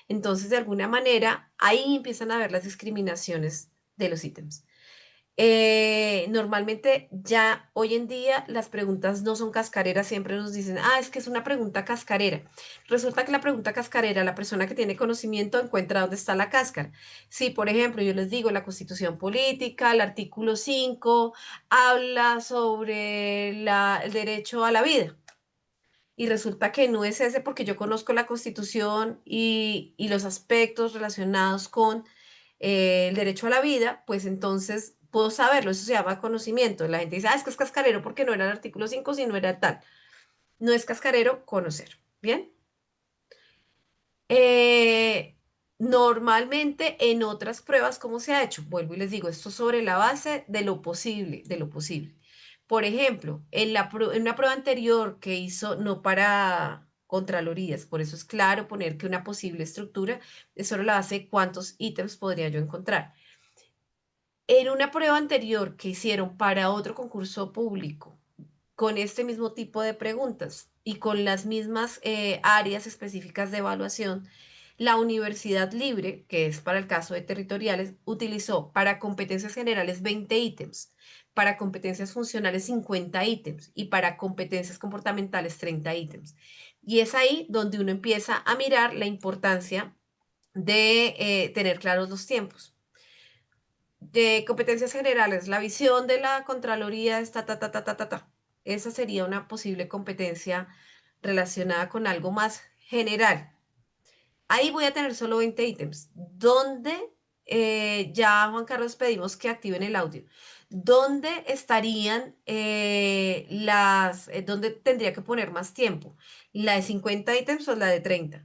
Entonces, de alguna manera, ahí empiezan a ver las discriminaciones de los ítems. Normalmente ya hoy en día las preguntas no son cascareras, siempre nos dicen, es que es una pregunta cascarera. Resulta que la pregunta cascarera, la persona que tiene conocimiento encuentra dónde está la cáscara. Si, por ejemplo, yo les digo, la Constitución Política, el artículo 5 habla sobre el derecho a la vida y resulta que no es ese porque yo conozco la Constitución y los aspectos relacionados con el derecho a la vida, pues entonces puedo saberlo, eso se llama conocimiento. La gente dice, ah, es que es cascarero porque no era el artículo 5 sino era tal. No es cascarero conocer, ¿bien? Eh, Normalmente en otras pruebas, ¿cómo se ha hecho? Vuelvo y les digo, esto sobre la base de lo posible, de lo posible. Por ejemplo, en una prueba anterior que hizo, no para Contralorías, por eso es claro poner que una posible estructura es solo la base de cuántos ítems podría yo encontrar. En una prueba anterior que hicieron para otro concurso público, con este mismo tipo de preguntas y con las mismas áreas específicas de evaluación, la Universidad Libre, que es para el caso de territoriales, utilizó para competencias generales 20 ítems, para competencias funcionales 50 ítems y para competencias comportamentales 30 ítems. Y es ahí donde uno empieza a mirar la importancia de tener claros los tiempos. De competencias generales, la visión de la Contraloría es ta, ta, ta, ta, ta, ta, ta. Esa sería una posible competencia relacionada con algo más general. Ahí voy a tener solo 20 ítems. ¿Dónde ya, Juan Carlos, pedimos que activen el audio? ¿Dónde estarían dónde tendría que poner más tiempo? ¿La de 50 ítems o la de 30?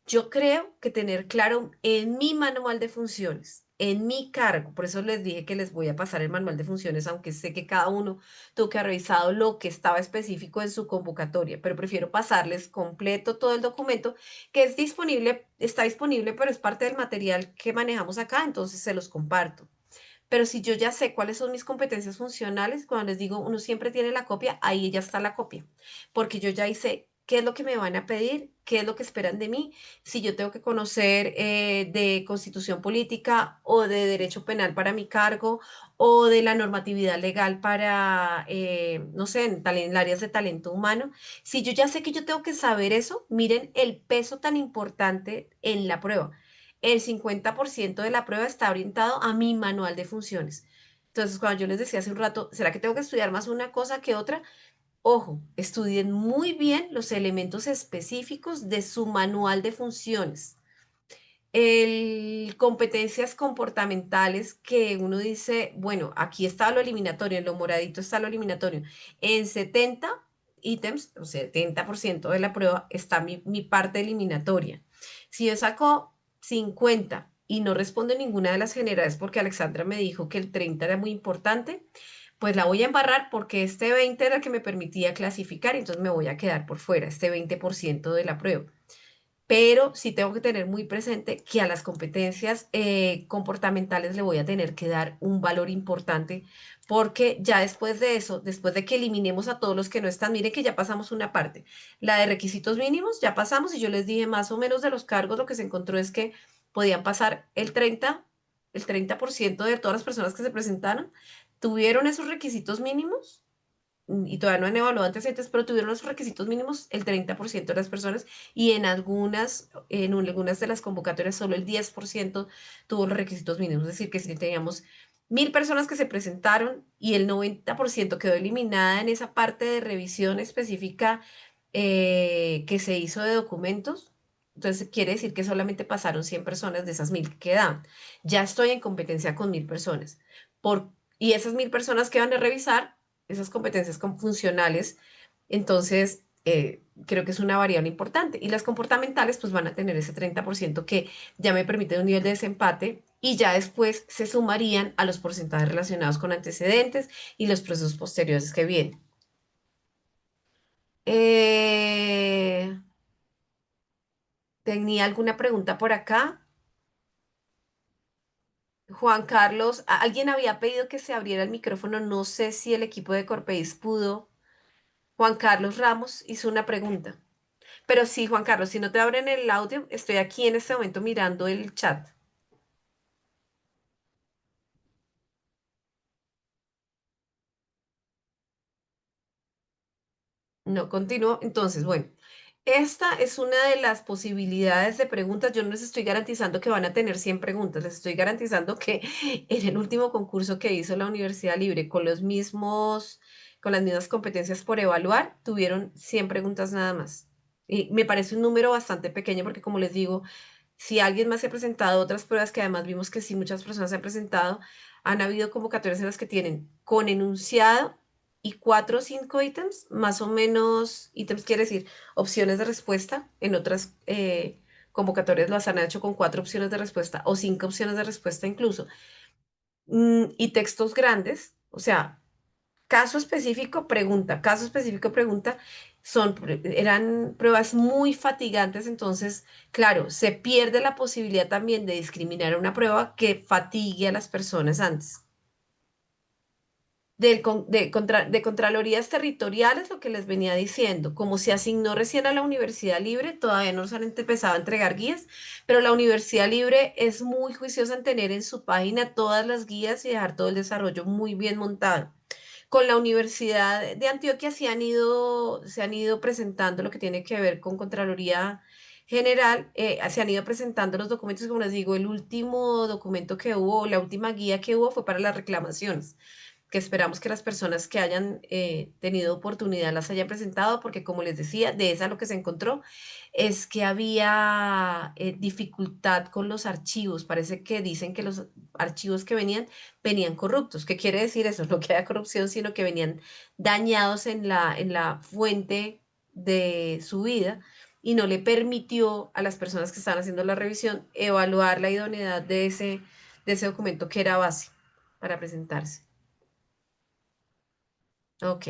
Yo creo que tener claro en mi manual de funciones, en mi cargo, por eso les dije que les voy a pasar el manual de funciones, aunque sé que cada uno tuvo que haber revisado lo que estaba específico en su convocatoria, pero prefiero pasarles completo todo el documento que es disponible, está disponible, pero es parte del material que manejamos acá, entonces se los comparto. Pero si yo ya sé cuáles son mis competencias funcionales, cuando les digo uno siempre tiene la copia, ahí ya está la copia, porque yo ya hice qué es lo que me van a pedir, qué es lo que esperan de mí, si yo tengo que conocer de constitución política o de derecho penal para mi cargo o de la normatividad legal para, no sé, en áreas de talento humano. Si yo ya sé que yo tengo que saber eso, miren el peso tan importante en la prueba. El 50% de la prueba está orientado a mi manual de funciones. Entonces, cuando yo les decía hace un rato, ¿será que tengo que estudiar más una cosa que otra? Ojo, estudien muy bien los elementos específicos de su manual de funciones. Competencias comportamentales que uno dice, bueno, aquí está lo eliminatorio, en lo moradito está lo eliminatorio. En 70 ítems, o 70% de la prueba está mi parte eliminatoria. Si yo saco 50 y no respondo ninguna de las generales porque Alexandra me dijo que el 30 era muy importante, pues la voy a embarrar porque este 20 era el que me permitía clasificar y entonces me voy a quedar por fuera, este 20% de la prueba. Pero sí tengo que tener muy presente que a las competencias comportamentales le voy a tener que dar un valor importante porque ya después de eso, después de que eliminemos a todos los que no están, mire que ya pasamos una parte. La de requisitos mínimos, ya pasamos y yo les dije más o menos de los cargos, lo que se encontró es que podían pasar el 30% de todas las personas que se presentaron, tuvieron esos requisitos mínimos y todavía no han evaluado antecedentes, pero tuvieron los requisitos mínimos el 30% de las personas y algunas de las convocatorias solo el 10% tuvo los requisitos mínimos. Es decir, que si teníamos 1000 personas que se presentaron y el 90% quedó eliminada en esa parte de revisión específica que se hizo de documentos. Entonces quiere decir que solamente pasaron 100 personas de esas 1000 que quedaban. Ya estoy en competencia con 1000 personas. Y esas 1000 personas que van a revisar esas competencias funcionales, entonces creo que es una variable importante. Y las comportamentales pues van a tener ese 30% que ya me permite un nivel de desempate y ya después se sumarían a los porcentajes relacionados con antecedentes y los procesos posteriores que vienen. Eh, ¿Tenía alguna pregunta por acá? Juan Carlos, alguien había pedido que se abriera el micrófono, no sé si el equipo de Corpeis pudo. Juan Carlos Ramos hizo una pregunta. Pero sí, Juan Carlos, si no te abren el audio, estoy aquí en este momento mirando el chat. No continúo. Entonces, bueno, esta es una de las posibilidades de preguntas. Yo no les estoy garantizando que van a tener 100 preguntas, les estoy garantizando que en el último concurso que hizo la Universidad Libre con los mismos con las mismas competencias por evaluar, tuvieron 100 preguntas nada más. Y me parece un número bastante pequeño porque, como les digo, si alguien más se ha presentado otras pruebas, que además vimos que sí, muchas personas se han presentado, han habido convocatorias en las que tienen con enunciado y 4 o 5 ítems, más o menos, ítems quiere decir opciones de respuesta. En otras convocatorias las han hecho con 4 opciones de respuesta o 5 opciones de respuesta incluso. Y textos grandes, o sea, caso específico, pregunta, eran pruebas muy fatigantes, entonces, claro, se pierde la posibilidad también de discriminar una prueba que fatigue a las personas antes. De Contralorías Territoriales, lo que les venía diciendo, como se asignó recién a la Universidad Libre, todavía no se han empezado a entregar guías, pero la Universidad Libre es muy juiciosa en tener en su página todas las guías y dejar todo el desarrollo muy bien montado. Con la Universidad de Antioquia se han ido presentando lo que tiene que ver con Contraloría General, se han ido presentando los documentos, como les digo, el último documento que hubo, la última guía que hubo fue para las reclamaciones, que esperamos que las personas que hayan tenido oportunidad las hayan presentado, porque como les decía, de esa lo que se encontró es que había dificultad con los archivos. Parece que dicen que los archivos que venían corruptos. ¿Qué quiere decir eso? No que haya corrupción, sino que venían dañados en la fuente de su vida y no le permitió a las personas que estaban haciendo la revisión evaluar la idoneidad de ese documento que era base para presentarse. Ok.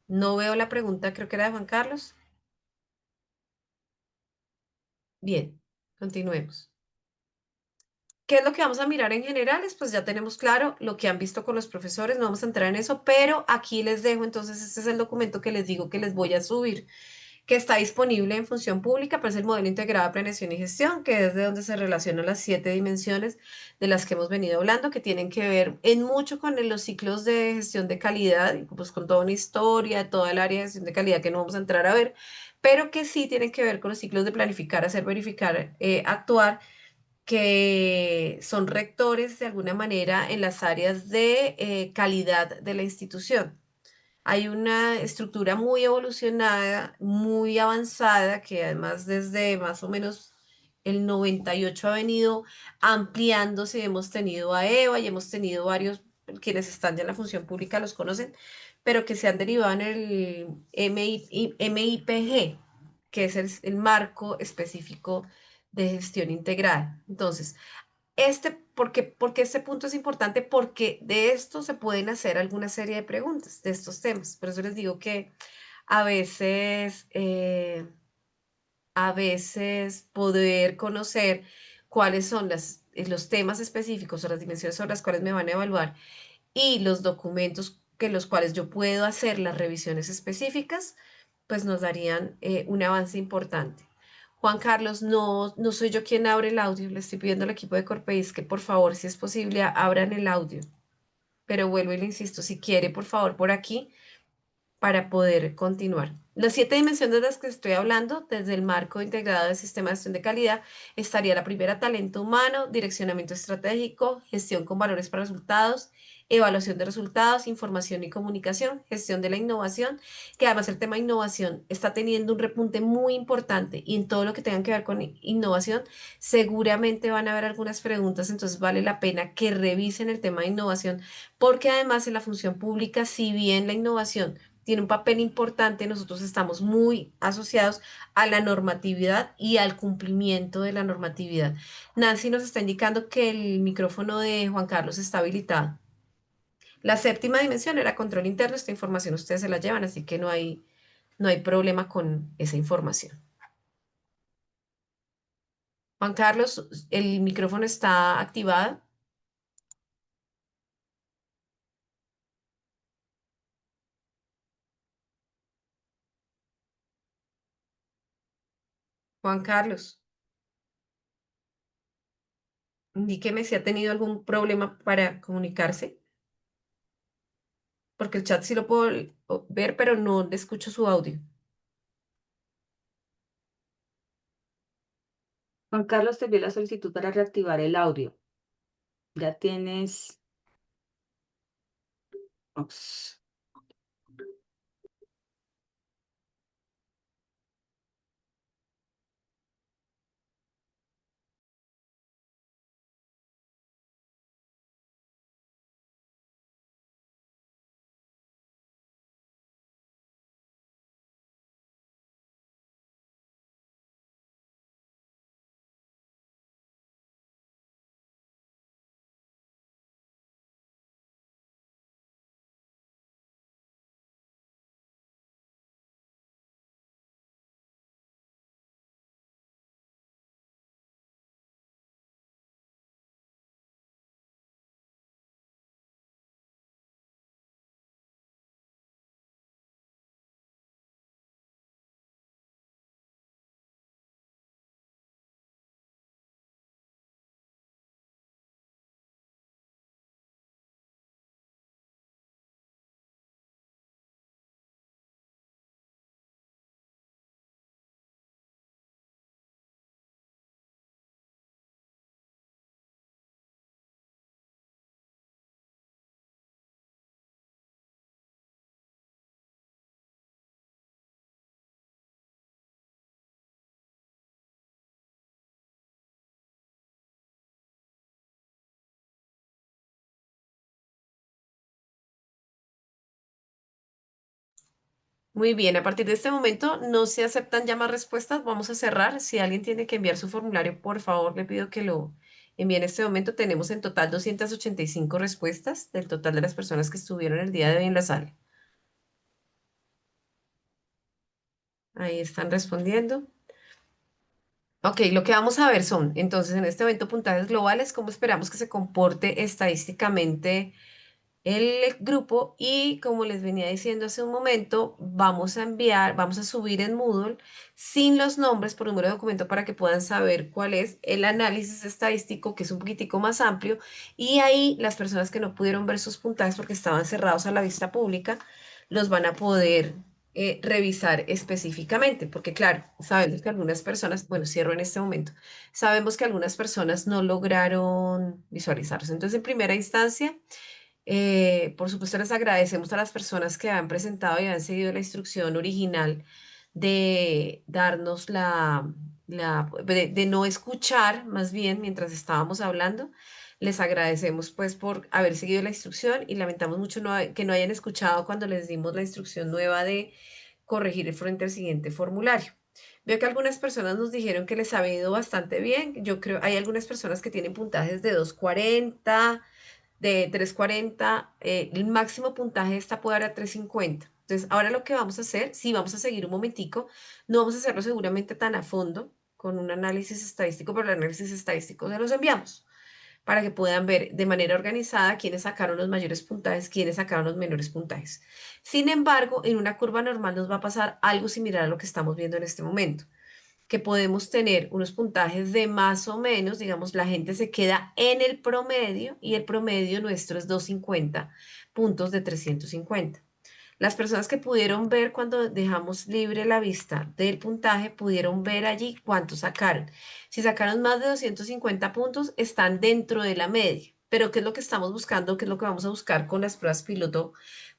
No veo la pregunta, creo que era de Juan Carlos. Bien, continuemos. ¿Qué es lo que vamos a mirar en generales? Pues ya tenemos claro lo que han visto con los profesores, no vamos a entrar en eso, pero aquí les dejo, entonces este es el documento que les digo que les voy a subir, que está disponible en Función Pública, pero es el modelo integrado de planeación y gestión, que es de donde se relacionan las 7 dimensiones de las que hemos venido hablando, que tienen que ver en mucho con los ciclos de gestión de calidad, y pues con toda una historia, toda el área de gestión de calidad que no vamos a entrar a ver, pero que sí tienen que ver con los ciclos de planificar, hacer, verificar, actuar, que son rectores de alguna manera en las áreas de calidad de la institución. Hay una estructura muy evolucionada, muy avanzada, que además desde más o menos el 98 ha venido ampliándose. Hemos tenido a EVA y hemos tenido varios, quienes están ya en la función pública los conocen, pero que se han derivado en el MIPG, que es el marco específico de gestión integral. Entonces, porque este punto es importante, porque de esto se pueden hacer alguna serie de preguntas de estos temas. Por eso les digo que a veces, eh, a veces poder conocer cuáles son los temas específicos o las dimensiones sobre las cuales me van a evaluar y los documentos que los cuales yo puedo hacer las revisiones específicas, pues nos darían un avance importante. Juan Carlos, no soy yo quien abre el audio, le estoy pidiendo al equipo de Corpeis que por favor, si es posible, abran el audio. Pero vuelvo y le insisto, si quiere, por favor, por aquí para poder continuar. Las 7 dimensiones de las que estoy hablando, desde el marco integrado del sistema de gestión de calidad, estaría la primera, talento humano, direccionamiento estratégico, gestión con valores para resultados, evaluación de resultados, información y comunicación, gestión de la innovación, que además el tema de innovación está teniendo un repunte muy importante y en todo lo que tenga que ver con innovación, seguramente van a haber algunas preguntas, entonces vale la pena que revisen el tema de innovación, porque además en la función pública, si bien la innovación tiene un papel importante, nosotros estamos muy asociados a la normatividad y al cumplimiento de la normatividad. Nancy nos está indicando que el micrófono de Juan Carlos está habilitado. La 7ª dimensión era control interno, esta información ustedes se la llevan, así que no hay problema con esa información. Juan Carlos, el micrófono está activado. Juan Carlos, indíqueme si ha tenido algún problema para comunicarse, porque el chat sí lo puedo ver, pero no le escucho su audio. Juan Carlos, te envió la solicitud para reactivar el audio. Ya tienes. Ups. Muy bien, a partir de este momento no se aceptan ya más respuestas. Vamos a cerrar. Si alguien tiene que enviar su formulario, por favor, le pido que lo envíe en este momento. Tenemos en total 285 respuestas del total de las personas que estuvieron el día de hoy en la sala. Ahí están respondiendo. Ok, lo que vamos a ver son, entonces, en este evento puntajes globales, cómo esperamos que se comporte estadísticamente el grupo y como les venía diciendo hace un momento, vamos a enviar, vamos a subir en Moodle sin los nombres por número de documento para que puedan saber cuál es el análisis estadístico, que es un poquitico más amplio, y ahí las personas que no pudieron ver sus puntajes porque estaban cerrados a la vista pública, los van a poder revisar específicamente, porque claro, sabemos que algunas personas, bueno, cierro en este momento, sabemos que algunas personas no lograron visualizarlos. Entonces, en primera instancia, por supuesto, les agradecemos a las personas que han presentado y han seguido la instrucción original de darnos de no escuchar, más bien, mientras estábamos hablando. Les agradecemos pues por haber seguido la instrucción y lamentamos mucho que no hayan escuchado cuando les dimos la instrucción nueva de corregir frente al siguiente formulario. Veo que algunas personas nos dijeron que les ha ido bastante bien. Yo creo, hay algunas personas que tienen puntajes de 240 de 340, el máximo puntaje esta puede dar a 350. Entonces, ahora lo que vamos a hacer, sí, vamos a seguir un momentico, no vamos a hacerlo seguramente tan a fondo con un análisis estadístico, pero el análisis estadístico se los enviamos para que puedan ver de manera organizada quiénes sacaron los mayores puntajes, quiénes sacaron los menores puntajes. Sin embargo, en una curva normal nos va a pasar algo similar a lo que estamos viendo en este momento, que podemos tener unos puntajes de más o menos, digamos, la gente se queda en el promedio y el promedio nuestro es 250 puntos de 350. Las personas que pudieron ver cuando dejamos libre la vista del puntaje, pudieron ver allí cuánto sacaron. Si sacaron más de 250 puntos, están dentro de la media. Pero ¿qué es lo que estamos buscando? ¿Qué es lo que vamos a buscar con las pruebas piloto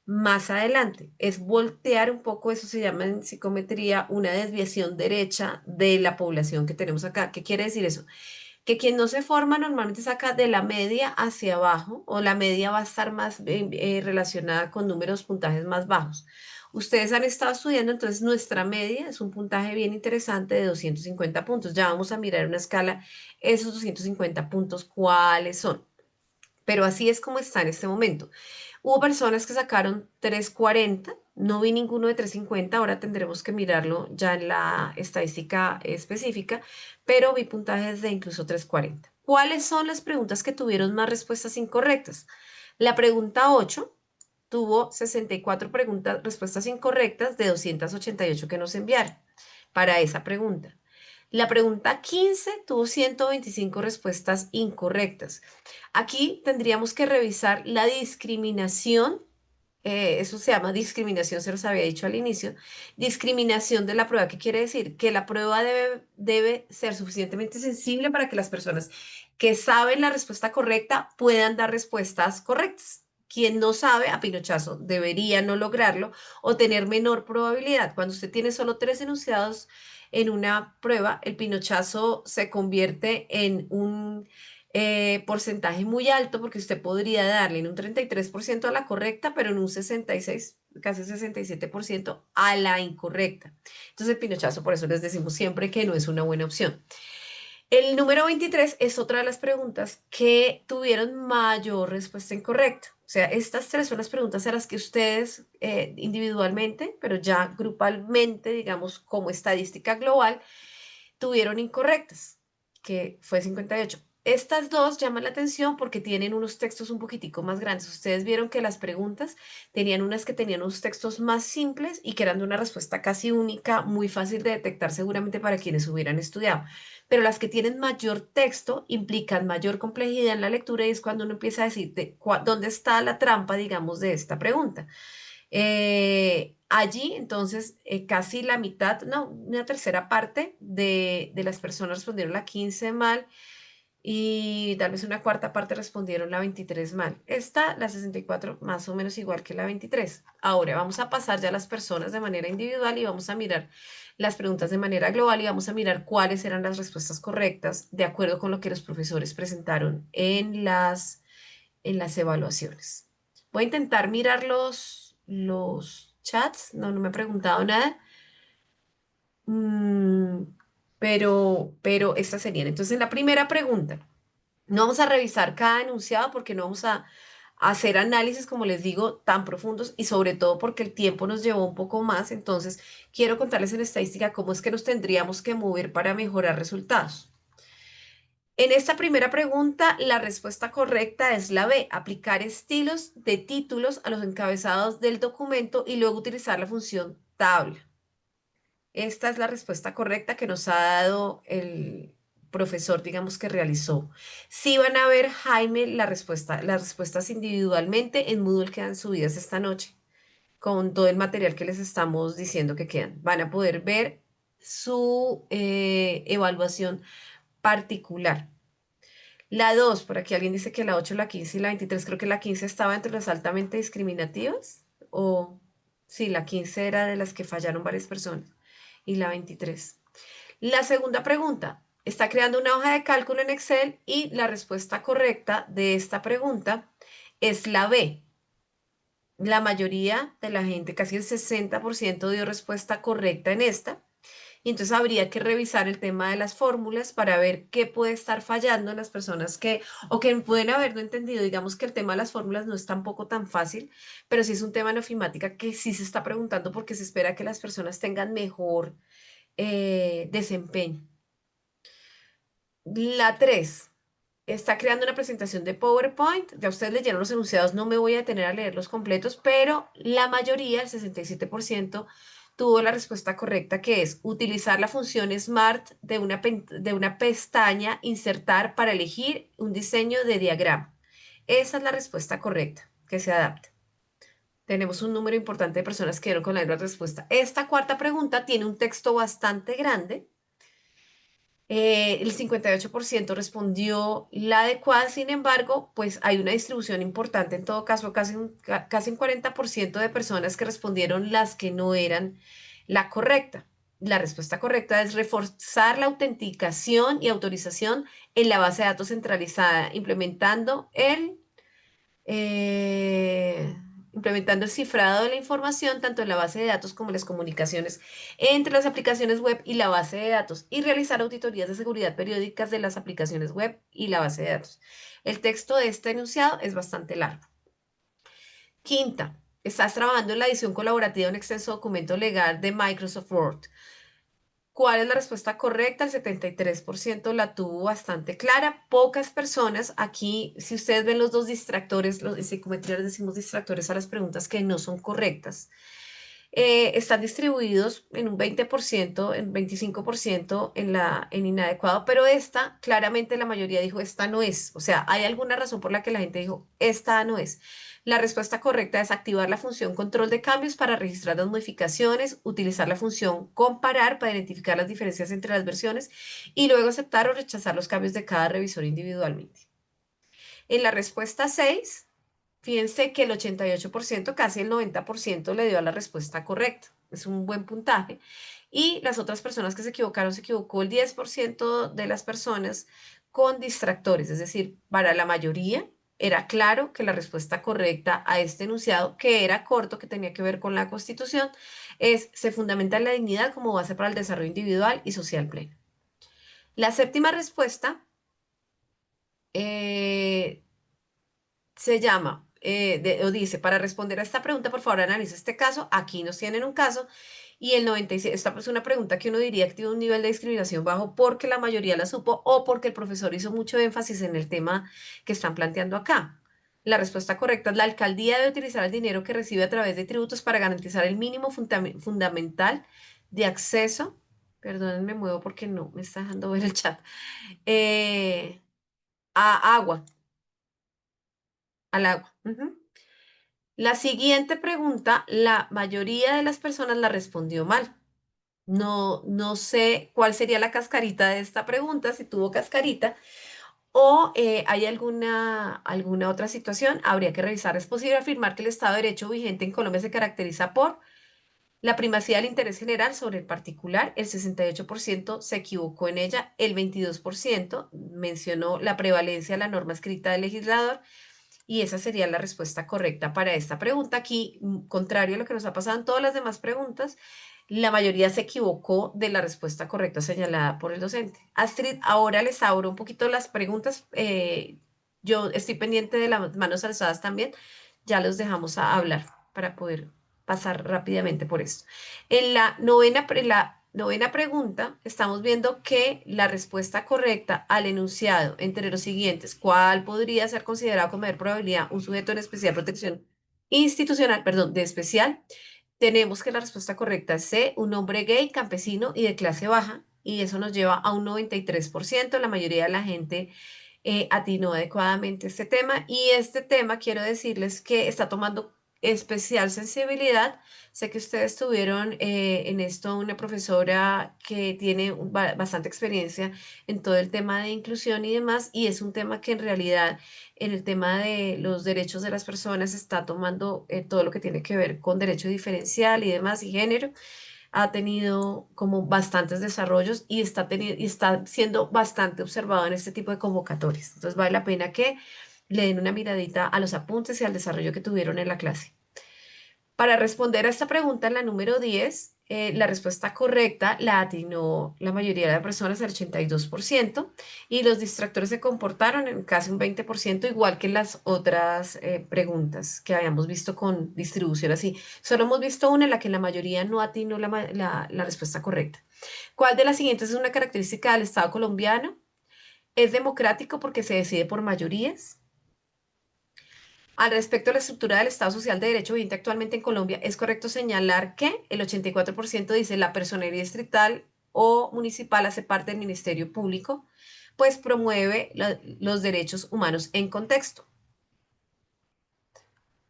más adelante? Es voltear un poco, eso se llama en psicometría una desviación derecha de la población que tenemos acá. ¿Qué quiere decir eso? Que quien no se forma normalmente saca de la media hacia abajo o la media va a estar más relacionada con números puntajes más bajos. Ustedes han estado estudiando, entonces nuestra media es un puntaje bien interesante de 250 puntos. Ya vamos a mirar una escala, esos 250 puntos, ¿cuáles son? Pero así es como está en este momento. Hubo personas que sacaron 340, no vi ninguno de 350, ahora tendremos que mirarlo ya en la estadística específica, pero vi puntajes de incluso 340. ¿Cuáles son las preguntas que tuvieron más respuestas incorrectas? La pregunta 8 tuvo 64 preguntas, respuestas incorrectas de 288 que nos enviaron para esa pregunta. La pregunta 15 tuvo 125 respuestas incorrectas. Aquí tendríamos que revisar la discriminación, eso se llama discriminación, se los había dicho al inicio, discriminación de la prueba. ¿Qué quiere decir? Que la prueba debe ser suficientemente sensible para que las personas que saben la respuesta correcta puedan dar respuestas correctas. Quien no sabe, a pinochazo, debería no lograrlo o tener menor probabilidad. Cuando usted tiene solo tres enunciados en una prueba, el pinochazo se convierte en un porcentaje muy alto porque usted podría darle en un 33% a la correcta, pero en un 66, casi 67% a la incorrecta. Entonces el pinochazo, por eso les decimos siempre que no es una buena opción. El número 23 es otra de las preguntas que tuvieron mayor respuesta incorrecta. O sea, estas tres son las preguntas a las que ustedes individualmente, pero ya grupalmente, digamos, como estadística global, tuvieron incorrectas, que fue 58. Estas dos llaman la atención porque tienen unos textos un poquitico más grandes. Ustedes vieron que las preguntas tenían unas que tenían unos textos más simples y que eran de una respuesta casi única, muy fácil de detectar seguramente para quienes hubieran estudiado. Pero las que tienen mayor texto implican mayor complejidad en la lectura y es cuando uno empieza a decir dónde está la trampa, digamos, de esta pregunta. Allí, entonces, casi la mitad, no, una tercera parte de las personas respondieron la 15 mal y tal vez una cuarta parte respondieron la 23 mal. Esta, la 64, más o menos igual que la 23. Ahora vamos a pasar ya a las personas de manera individual y vamos a mirar las preguntas de manera global y vamos a mirar cuáles eran las respuestas correctas de acuerdo con lo que los profesores presentaron en las evaluaciones. Voy a intentar mirar los chats, no, no me ha preguntado nada. Mm, pero estas serían. Entonces, la primera pregunta, no vamos a revisar cada enunciado porque no vamos a hacer análisis, como les digo, tan profundos y sobre todo porque el tiempo nos llevó un poco más. Entonces, quiero contarles en estadística cómo es que nos tendríamos que mover para mejorar resultados. En esta primera pregunta, la respuesta correcta es la B, aplicar estilos de títulos a los encabezados del documento y luego utilizar la función tabla. Esta es la respuesta correcta que nos ha dado el profesor, digamos, que realizó. Si van a ver, Jaime, las respuestas individualmente en Moodle quedan subidas esta noche con todo el material que les estamos diciendo que quedan. Van a poder ver su evaluación particular. La 2 por aquí alguien dice que la 8, la 15 y la 23, creo que la 15 estaba entre las altamente discriminativas, o sí, la 15 era de las que fallaron varias personas, y la 23. La segunda pregunta, está creando una hoja de cálculo en Excel y la respuesta correcta de esta pregunta es la B. La mayoría de la gente, casi el 60% dio respuesta correcta en esta. Y entonces habría que revisar el tema de las fórmulas para ver qué puede estar fallando en las personas que, o que pueden haber no entendido. Digamos que el tema de las fórmulas no es tampoco tan fácil, pero sí es un tema en ofimática que sí se está preguntando porque se espera que las personas tengan mejor desempeño. La 3 está creando una presentación de PowerPoint. Ya ustedes leyeron los enunciados, no me voy a detener a leer los completos, pero la mayoría, el 67%, tuvo la respuesta correcta, que es utilizar la función Smart de una pestaña, insertar para elegir un diseño de diagrama. Esa es la respuesta correcta, que se adapta. Tenemos un número importante de personas que dieron con la misma respuesta. Esta cuarta pregunta tiene un texto bastante grande. El 58% respondió la adecuada, sin embargo, pues hay una distribución importante, en todo caso, casi un 40% de personas que respondieron las que no eran la correcta. La respuesta correcta es reforzar la autenticación y autorización en la base de datos centralizada, eh, implementando el cifrado de la información tanto en la base de datos como en las comunicaciones entre las aplicaciones web y la base de datos y realizar auditorías de seguridad periódicas de las aplicaciones web y la base de datos. El texto de este enunciado es bastante largo. Quinta, estás trabajando en la edición colaborativa de un extenso documento legal de Microsoft Word. ¿Cuál es la respuesta correcta? El 73% la tuvo bastante clara. Pocas personas, aquí, si ustedes ven los dos distractores, en psicometría les decimos distractores a las preguntas que no son correctas, están distribuidos en un 20%, en 25% en inadecuado, pero esta, claramente la mayoría dijo, esta no es. O sea, hay alguna razón por la que la gente dijo, esta no es. La respuesta correcta es activar la función control de cambios para registrar las modificaciones, utilizar la función comparar para identificar las diferencias entre las versiones y luego aceptar o rechazar los cambios de cada revisor individualmente. En la respuesta 6, fíjense que el 88%, casi el 90%, le dio a la respuesta correcta. Es un buen puntaje. Y las otras personas que se equivocaron, se equivocó el 10% de las personas con distractores. Es decir, para la mayoría era claro que la respuesta correcta a este enunciado, que era corto, que tenía que ver con la Constitución, es se fundamenta en la dignidad como base para el desarrollo individual y social pleno. La séptima respuesta eh, se llama, o dice, para responder a esta pregunta, por favor, analice este caso. Aquí nos tienen un caso y el 96, esta es una pregunta que uno diría que tiene un nivel de discriminación bajo porque la mayoría la supo o porque el profesor hizo mucho énfasis en el tema que están planteando acá. La respuesta correcta es la alcaldía debe utilizar el dinero que recibe a través de tributos para garantizar el mínimo fundamental de acceso. Perdón, me muevo porque no me está dejando ver el chat. eh, a agua, al agua. Ujú. La siguiente pregunta, la mayoría de las personas la respondió mal. No, no sé cuál sería la cascarita de esta pregunta, si tuvo cascarita o hay alguna otra situación. Habría que revisar. Es posible afirmar que el Estado de Derecho vigente en Colombia se caracteriza por la primacía del interés general sobre el particular. El 68% se equivocó en ella. El 22% mencionó la prevalencia de la norma escrita del legislador y esa sería la respuesta correcta para esta pregunta. Aquí, contrario a lo que nos ha pasado en todas las demás preguntas, la mayoría se equivocó de la respuesta correcta señalada por el docente. Astrid, ahora les abro un poquito las preguntas. Yo estoy pendiente de las manos alzadas también. Ya los dejamos a hablar para poder pasar rápidamente por esto. En la novena pregunta, estamos viendo que la respuesta correcta al enunciado entre los siguientes, ¿cuál podría ser considerado con mayor probabilidad un sujeto en especial protección institucional, perdón, de especial? Tenemos que la respuesta correcta es C, un hombre gay, campesino y de clase baja, y eso nos lleva a un 93%. La mayoría de la gente atinó adecuadamente este tema, y este tema quiero decirles que está tomando especial sensibilidad. Sé que ustedes tuvieron en esto una profesora que tiene bastante experiencia en todo el tema de inclusión y demás, y es un tema que en realidad en el tema de los derechos de las personas está tomando todo lo que tiene que ver con derecho diferencial y demás y género. Ha tenido como bastantes desarrollos y y está siendo bastante observado en este tipo de convocatorias. Entonces vale la pena que le den una miradita a los apuntes y al desarrollo que tuvieron en la clase. Para responder a esta pregunta, la número 10, la respuesta correcta la atinó la mayoría de las personas, el 82%, y los distractores se comportaron en casi un 20%, igual que las otras preguntas que habíamos visto con distribución así. Solo hemos visto una en la que la mayoría no atinó la respuesta correcta. ¿Cuál de las siguientes es una característica del Estado colombiano? ¿Es democrático porque se decide por mayorías? Al respecto de la estructura del Estado Social de Derecho vigente actualmente en Colombia, es correcto señalar que el 84% dice la personería distrital o municipal hace parte del Ministerio Público, pues promueve los derechos humanos en contexto.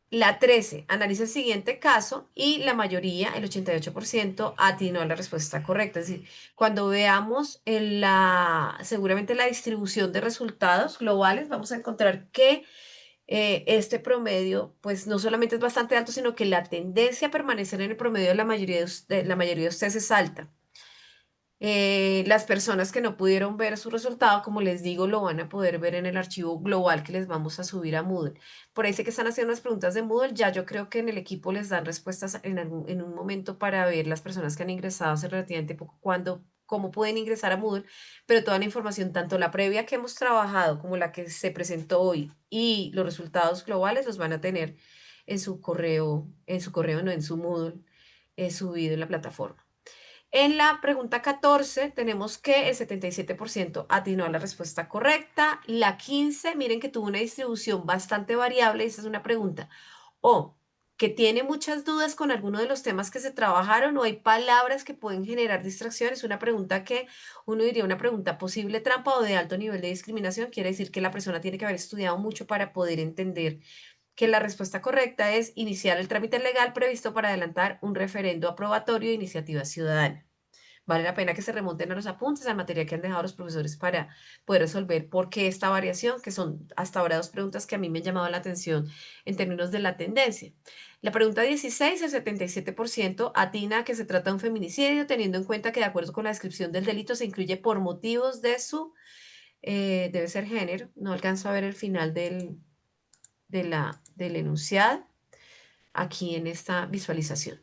La 13 analiza el siguiente caso y la mayoría, el 88%, atinó a la respuesta correcta. Es decir, cuando veamos seguramente la distribución de resultados globales, vamos a encontrar que este promedio, pues no solamente es bastante alto, sino que la tendencia a permanecer en el promedio de la mayoría de ustedes es alta. Las personas que no pudieron ver su resultado, como les digo, lo van a poder ver en el archivo global que les vamos a subir a Moodle. Por ahí sé que están haciendo unas preguntas de Moodle, ya yo creo que en el equipo les dan respuestas en un momento para ver las personas que han ingresado hace relativamente poco, cómo pueden ingresar a Moodle, pero toda la información, tanto la previa que hemos trabajado como la que se presentó hoy y los resultados globales los van a tener en su correo, no en su Moodle, subido en la plataforma. En la pregunta 14 tenemos que el 77% atinó a la respuesta correcta. La 15, miren que tuvo una distribución bastante variable. Esa es una pregunta. O que tiene muchas dudas con alguno de los temas que se trabajaron o hay palabras que pueden generar distracciones. Una pregunta que uno diría una pregunta posible trampa o de alto nivel de discriminación. Quiere decir que la persona tiene que haber estudiado mucho para poder entender que la respuesta correcta es iniciar el trámite legal previsto para adelantar un referendo aprobatorio de iniciativa ciudadana. Vale la pena que se remonten a los apuntes, a la materia que han dejado los profesores para poder resolver por qué esta variación, que son hasta ahora dos preguntas que a mí me han llamado la atención en términos de la tendencia. La pregunta 16, el 77% atina que se trata de un feminicidio, teniendo en cuenta que de acuerdo con la descripción del delito se incluye por motivos de debe ser género, no alcanzo a ver el final del enunciado aquí en esta visualización.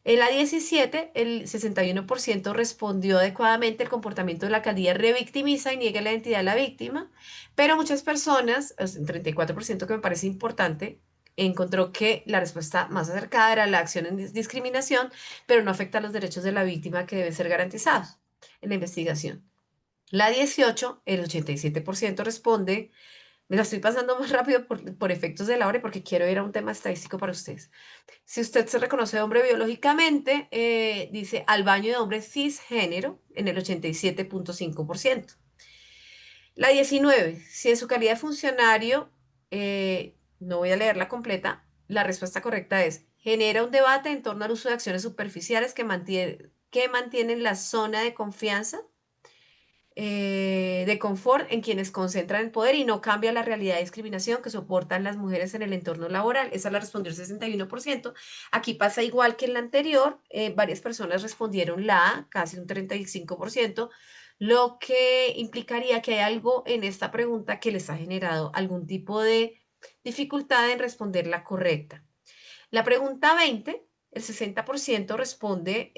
En la 17, el 61% respondió adecuadamente. El comportamiento de la alcaldía revictimiza y niega la identidad de la víctima, pero muchas personas, un 34% que me parece importante, encontró que la respuesta más acercada era la acción en discriminación, pero no afecta a los derechos de la víctima que deben ser garantizados en la investigación. La 18, el 87% responde. Me la estoy pasando más rápido por efectos de la hora y porque quiero ir a un tema estadístico para ustedes. Si usted se reconoce hombre biológicamente, dice al baño de hombre cisgénero en el 87.5%. La 19, si en su calidad de funcionario, no voy a leerla completa, la respuesta correcta es, genera un debate en torno al uso de acciones superficiales que mantienen la zona de confianza de confort en quienes concentran el poder y no cambia la realidad de discriminación que soportan las mujeres en el entorno laboral. Esa la respondió el 61%. Aquí pasa igual que en la anterior, varias personas respondieron la A, casi un 35%, lo que implicaría que hay algo en esta pregunta que les ha generado algún tipo de dificultad en responder la correcta. La pregunta 20, el 60% responde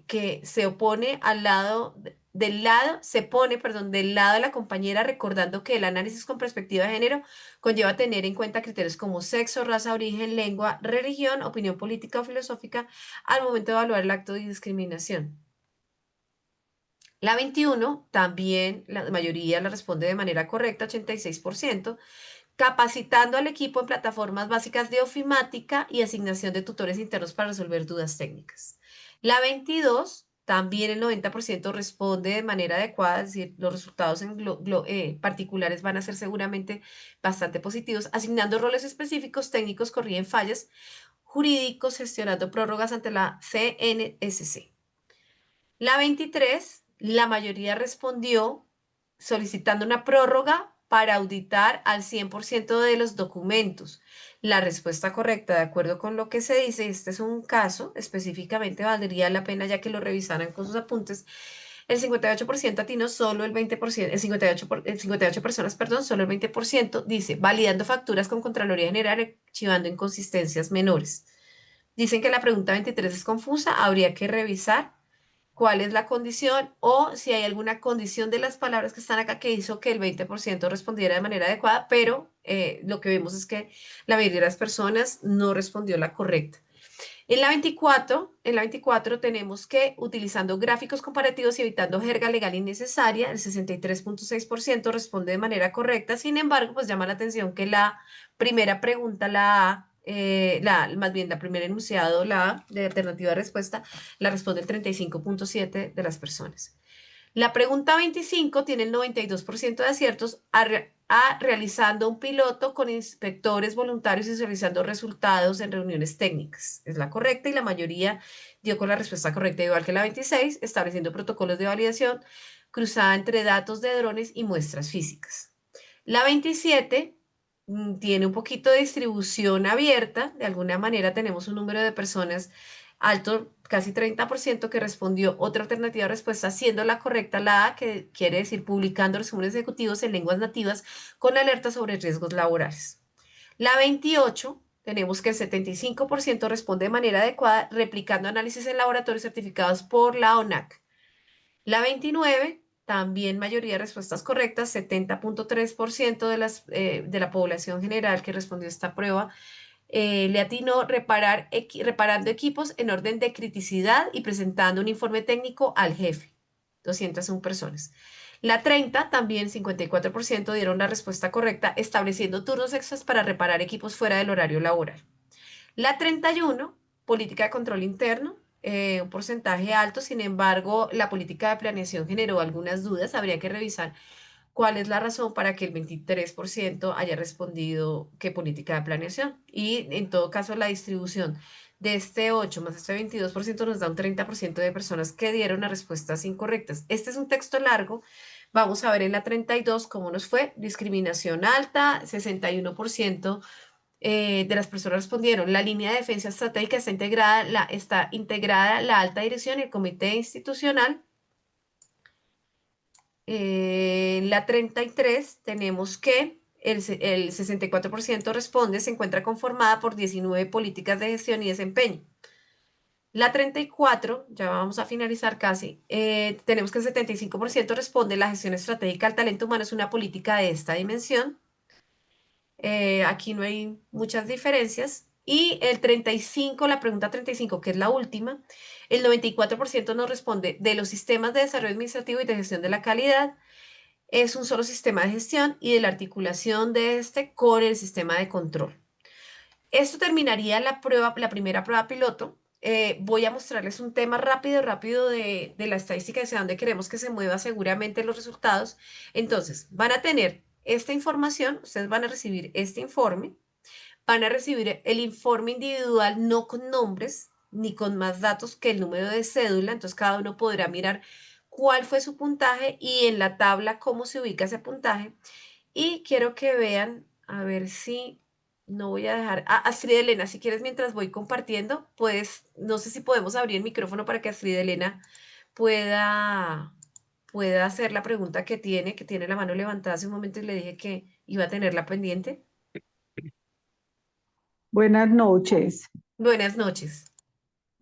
que se opone al lado, del lado, se pone, perdón, del lado de la compañera, recordando que el análisis con perspectiva de género conlleva tener en cuenta criterios como sexo, raza, origen, lengua, religión, opinión política o filosófica al momento de evaluar el acto de discriminación. La 21 también la mayoría la responde de manera correcta, 86%, capacitando al equipo en plataformas básicas de ofimática y asignación de tutores internos para resolver dudas técnicas. La 22, también el 90% responde de manera adecuada, es decir, los resultados en particulares van a ser seguramente bastante positivos, asignando roles específicos, técnicos, corrigen fallas, jurídicos, gestionando prórrogas ante la CNSC. La 23, la mayoría respondió solicitando una prórroga para auditar al 100% de los documentos. La respuesta correcta, de acuerdo con lo que se dice, este es un caso, específicamente valdría la pena ya que lo revisaran con sus apuntes. El 58% atinó, solo el 20%, el 58 personas, perdón, solo el 20% dice, validando facturas con Contraloría General, archivando inconsistencias menores. Dicen que la pregunta 23 es confusa, habría que revisar cuál es la condición o si hay alguna condición de las palabras que están acá que hizo que el 20% respondiera de manera adecuada, pero lo que vemos es que la mayoría de las personas no respondió la correcta. En la 24 tenemos que utilizando gráficos comparativos y evitando jerga legal innecesaria, el 63.6% responde de manera correcta. Sin embargo, pues llama la atención que la primera pregunta, la A, más bien la primera enunciado, la A, de alternativa de respuesta, la responde el 35.7% de las personas. La pregunta 25 tiene el 92% de aciertos realizando un piloto con inspectores voluntarios y realizando resultados en reuniones técnicas. Es la correcta y la mayoría dio con la respuesta correcta, igual que la 26, estableciendo protocolos de validación cruzada entre datos de drones y muestras físicas. La 27 tiene un poquito de distribución abierta, de alguna manera tenemos un número de personas alto, casi 30% que respondió otra alternativa de respuesta, siendo la correcta la A, que quiere decir publicando resúmenes ejecutivos en lenguas nativas con alertas sobre riesgos laborales. La 28, tenemos que el 75% responde de manera adecuada, replicando análisis en laboratorios certificados por la ONAC. La 29, también mayoría de respuestas correctas, 70.3% de la población general que respondió a esta prueba le atinó reparando equipos en orden de criticidad y presentando un informe técnico al jefe. 201 personas. La 30, también 54% dieron la respuesta correcta, estableciendo turnos extras para reparar equipos fuera del horario laboral. La 31, política de control interno, un porcentaje alto, sin embargo, la política de planeación generó algunas dudas, habría que revisar cuál es la razón para que el 23% haya respondido que política de planeación. Y en todo caso, la distribución de este 8 más este 22% nos da un 30% de personas que dieron las respuestas incorrectas. Este es un texto largo. Vamos a ver en la 32 cómo nos fue. Discriminación alta, 61% de las personas respondieron. La línea de defensa estratégica está integrada la alta dirección y el comité institucional. En la 33 tenemos que el 64% responde, se encuentra conformada por 19 políticas de gestión y desempeño. La 34, ya vamos a finalizar casi, tenemos que el 75% responde, la gestión estratégica del talento humano es una política de esta dimensión. Aquí no hay muchas diferencias. Y el 35, la pregunta 35, que es la última, el 94% nos responde de los sistemas de desarrollo administrativo y de gestión de la calidad. Es un solo sistema de gestión y de la articulación de este con el sistema de control. Esto terminaría la prueba, la primera prueba piloto. Voy a mostrarles un tema rápido de la estadística hacia dónde queremos que se mueva seguramente los resultados. Entonces, van a tener esta información, ustedes van a recibir este informe, van a recibir el informe individual no con nombres ni con más datos que el número de cédula, entonces cada uno podrá mirar cuál fue su puntaje y en la tabla cómo se ubica ese puntaje. Y quiero que vean, a ver si no voy a dejar. Astrid Elena, si quieres, mientras voy compartiendo, pues no sé si podemos abrir el micrófono para que Astrid Elena pueda, pueda hacer la pregunta que tiene la mano levantada hace un momento y le dije que iba a tenerla pendiente. Buenas noches. Buenas noches.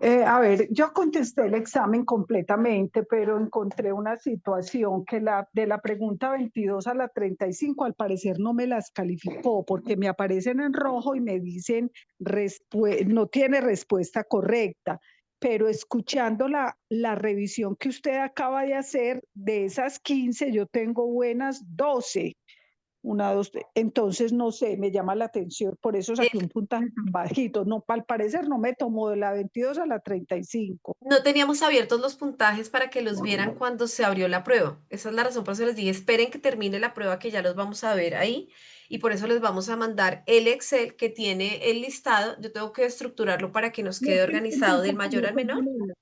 A ver, yo contesté el examen completamente, pero encontré una situación que de la pregunta 22 a la 35 al parecer no me las calificó porque me aparecen en rojo y me dicen no tiene respuesta correcta. Pero escuchando la revisión que usted acaba de hacer, de esas 15 yo tengo buenas 12. Una, dos, entonces no sé, me llama la atención, por eso saqué un puntaje tan bajito. No, al parecer no me tomó de la 22 a la 35. No teníamos abiertos los puntajes para que los vieran cuando se abrió la prueba. Esa es la razón por eso les dije, esperen que termine la prueba que ya los vamos a ver ahí y por eso les vamos a mandar el Excel que tiene el listado. Yo tengo que estructurarlo para que nos No, quede organizado del mayor al menor. Señora,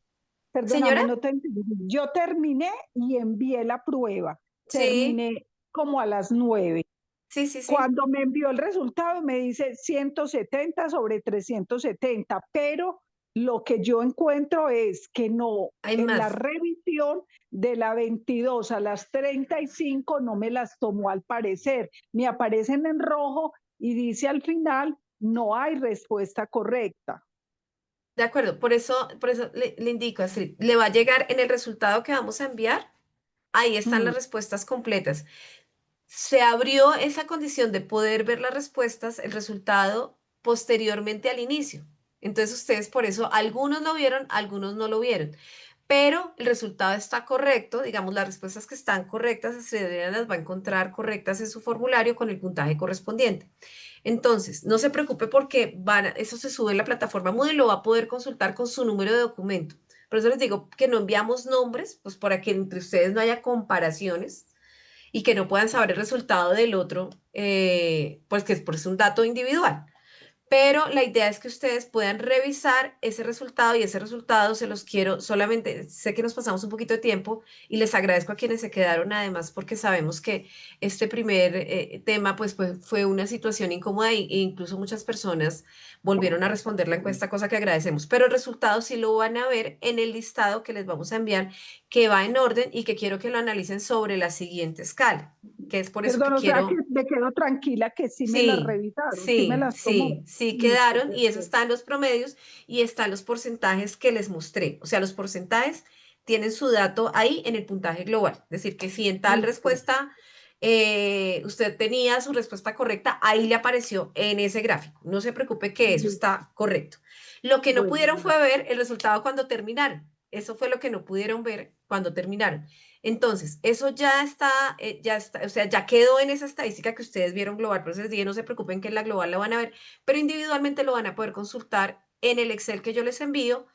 perdóname, no te entendí. Yo terminé y envié la prueba. sí, Terminé como a las 9. sí, sí, sí. Cuando me envió el resultado me dice 170 sobre 370, pero lo que yo encuentro es que no, Hay en la más. revisión de la 22 a las 35 no me las tomó al parecer, me aparecen en rojo y dice al final no hay respuesta correcta. De acuerdo, por eso le indico, Astrid, le va a llegar en el resultado que vamos a enviar. Ahí están Mm, las respuestas completas. Se abrió esa condición de poder ver las respuestas, el resultado posteriormente al inicio. Entonces ustedes por eso, algunos lo vieron, algunos no lo vieron. Pero el resultado está correcto, digamos, las respuestas que están correctas, se las va a encontrar correctas en su formulario con el puntaje correspondiente. Entonces, no se preocupe porque eso se sube en la plataforma Moodle y lo va a poder consultar con su número de documento. Por eso les digo que no enviamos nombres, pues para que entre ustedes no haya comparaciones y que no puedan saber el resultado del otro, pues que es un dato individual. Pero la idea es que ustedes puedan revisar ese resultado y ese resultado se los quiero solamente, sé que nos pasamos un poquito de tiempo y les agradezco a quienes se quedaron además porque sabemos que este primer tema pues fue una situación incómoda e incluso muchas personas volvieron a responder la encuesta, cosa que agradecemos, pero el resultado sí lo van a ver en el listado que les vamos a enviar, que va en orden y que quiero que lo analicen sobre la siguiente escala, que es por eso que Perdón, o sea que quiero. me quedo tranquila que sí me las Sí, revisaron, sí me sí, las tomó. sí, sí Listo, quedaron y eso perfecto. está en los promedios y están los porcentajes que les mostré. O sea, los porcentajes tienen su dato ahí en el puntaje global. Es decir, que si en tal Listo. respuesta usted tenía su respuesta correcta, ahí le apareció en ese gráfico. No se preocupe que eso Listo. está correcto. Lo que no Bueno, pudieron fue ver el resultado cuando terminaron. Eso fue lo que no pudieron ver cuando terminaron. Entonces, eso ya está, o sea, ya quedó en esa estadística que ustedes vieron global, por eso les dije, no se preocupen que en la global lo van a ver, pero individualmente lo van a poder consultar en el Excel que yo les envío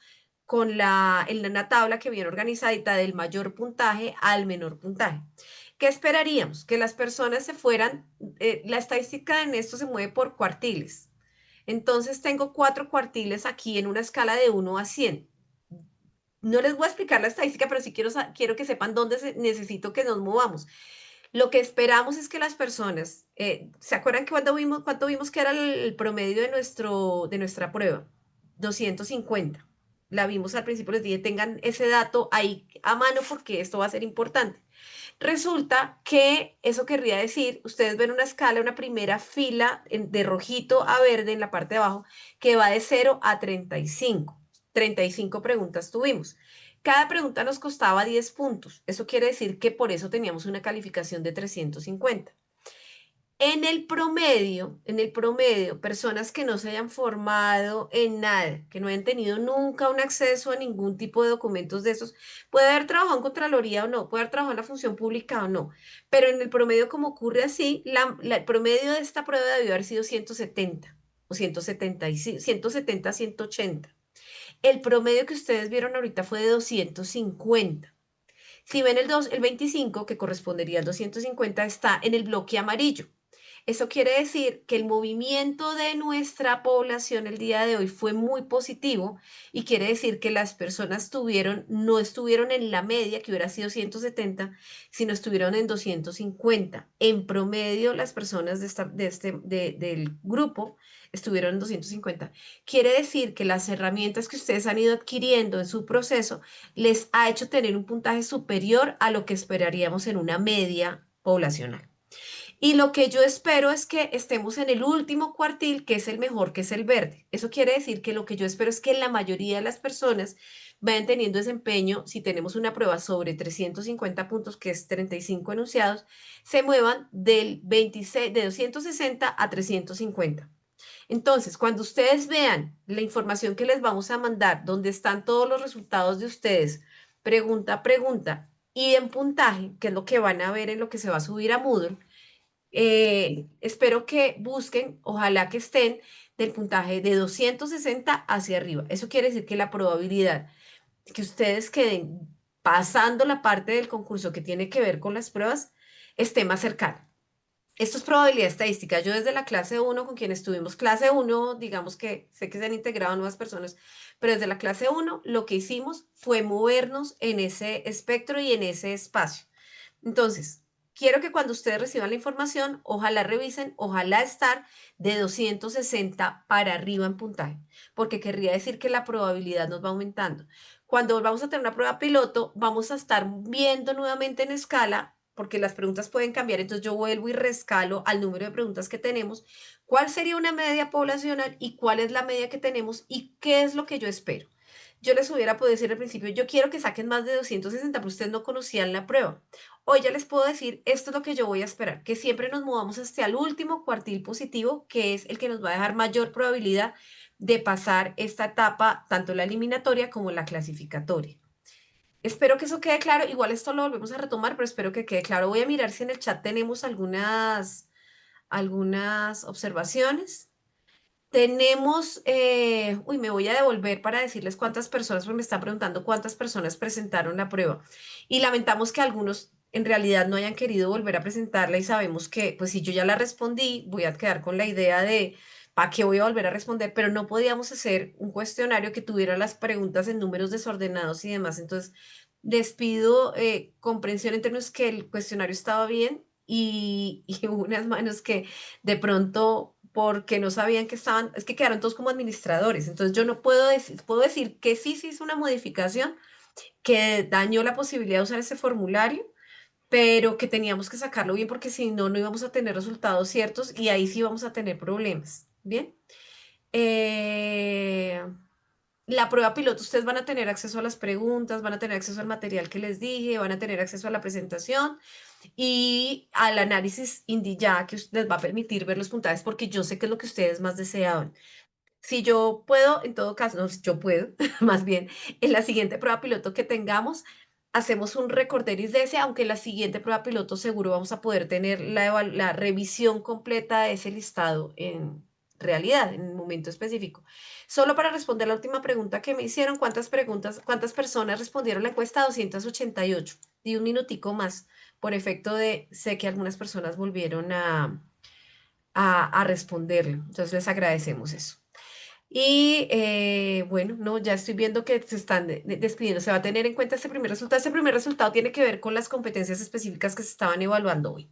con en una tabla que viene organizadita del mayor puntaje al menor puntaje. ¿Qué esperaríamos? Que las personas se fueran, la estadística en esto se mueve por cuartiles. Entonces tengo 4 cuartiles aquí en una escala de 1 a 100. No les voy a explicar la estadística, pero sí quiero que sepan dónde necesito que nos movamos. Lo que esperamos es que las personas, ¿se acuerdan que cuánto vimos que era el promedio de nuestra prueba? 250. La vimos al principio, les dije, tengan ese dato ahí a mano porque esto va a ser importante. Resulta que eso querría decir, ustedes ven una escala, una primera fila de rojito a verde en la parte de abajo, que va de 0 a 35. 35 preguntas tuvimos. Cada pregunta nos costaba 10 puntos. Eso quiere decir que por eso teníamos una calificación de 350. En el promedio, personas que no se hayan formado en nada, que no hayan tenido nunca un acceso a ningún tipo de documentos de esos, puede haber trabajado en Contraloría o no, puede haber trabajado en la función pública o no, pero en el promedio, como ocurre así, el promedio de esta prueba debió haber sido 170 o 175, 170, 180. El promedio que ustedes vieron ahorita fue de 250. Si ven el 25, que correspondería al 250, está en el bloque amarillo. Eso quiere decir que el movimiento de nuestra población el día de hoy fue muy positivo y quiere decir que las personas no estuvieron en la media, que hubiera sido 170, sino estuvieron en 250. En promedio, las personas del grupo estuvieron en 250. Quiere decir que las herramientas que ustedes han ido adquiriendo en su proceso les ha hecho tener un puntaje superior a lo que esperaríamos en una media poblacional. Y lo que yo espero es que estemos en el último cuartil, que es el mejor, que es el verde. Eso quiere decir que lo que yo espero es que la mayoría de las personas vayan teniendo desempeño, si tenemos una prueba sobre 350 puntos, que es 35 enunciados, se muevan del 26, de 260 a 350. Entonces, cuando ustedes vean la información que les vamos a mandar, donde están todos los resultados de ustedes, pregunta a pregunta, y en puntaje, que es lo que van a ver en lo que se va a subir a Moodle, espero que busquen, ojalá que estén del puntaje de 260 hacia arriba. Eso quiere decir que la probabilidad de que ustedes queden pasando la parte del concurso que tiene que ver con las pruebas esté más cercana. Esto es probabilidad estadística. Yo desde la clase uno con quien estuvimos clase uno, digamos que sé que se han integrado nuevas personas, pero desde la clase uno lo que hicimos fue movernos en ese espectro y en ese espacio. Entonces, quiero que cuando ustedes reciban la información, ojalá revisen, ojalá estar de 260 para arriba en puntaje, porque querría decir que la probabilidad nos va aumentando. Cuando vamos a tener una prueba piloto, vamos a estar viendo nuevamente en escala, porque las preguntas pueden cambiar, entonces yo vuelvo y rescalo al número de preguntas que tenemos, cuál sería una media poblacional y cuál es la media que tenemos y qué es lo que yo espero. Yo les hubiera podido decir al principio, yo quiero que saquen más de 260, pero ustedes no conocían la prueba. Hoy ya les puedo decir, esto es lo que yo voy a esperar, que siempre nos movamos hasta el último cuartil positivo, que es el que nos va a dejar mayor probabilidad de pasar esta etapa, tanto la eliminatoria como la clasificatoria. Espero que eso quede claro. Igual esto lo volvemos a retomar, pero espero que quede claro. Voy a mirar si en el chat tenemos algunas observaciones. Tenemos, me voy a devolver para decirles cuántas personas, porque me está preguntando cuántas personas presentaron la prueba. Y lamentamos que algunos en realidad no hayan querido volver a presentarla y sabemos que, pues si yo ya la respondí, voy a quedar con la idea de, ¿para qué voy a volver a responder? Pero no podíamos hacer un cuestionario que tuviera las preguntas en números desordenados y demás. Entonces, les pido comprensión en términos que el cuestionario estaba bien y hubo unas manos que de pronto, porque no sabían que estaban, es que quedaron todos como administradores. Entonces yo no puedo decir que sí se hizo una modificación que dañó la posibilidad de usar ese formulario, pero que teníamos que sacarlo bien porque si no, no íbamos a tener resultados ciertos y ahí sí vamos a tener problemas. Bien. Eh, la prueba piloto, ustedes van a tener acceso a las preguntas, van a tener acceso al material que les dije, van a tener acceso a la presentación y al análisis ya que les va a permitir ver los puntajes porque yo sé que es lo que ustedes más deseaban. Si yo puedo, en todo caso, no, si yo puedo, más bien, en la siguiente prueba piloto que tengamos, hacemos un recorderis de ese, aunque en la siguiente prueba piloto seguro vamos a poder tener la revisión completa de ese listado en realidad, en un momento específico. Solo para responder la última pregunta que me hicieron, cuántas personas respondieron la encuesta? 288. Di un minutico más, por efecto de, sé que algunas personas volvieron a responderlo. Entonces les agradecemos eso. Y bueno, no, ya estoy viendo que se están despidiendo. Se va a tener en cuenta este primer resultado. Este primer resultado tiene que ver con las competencias específicas que se estaban evaluando hoy,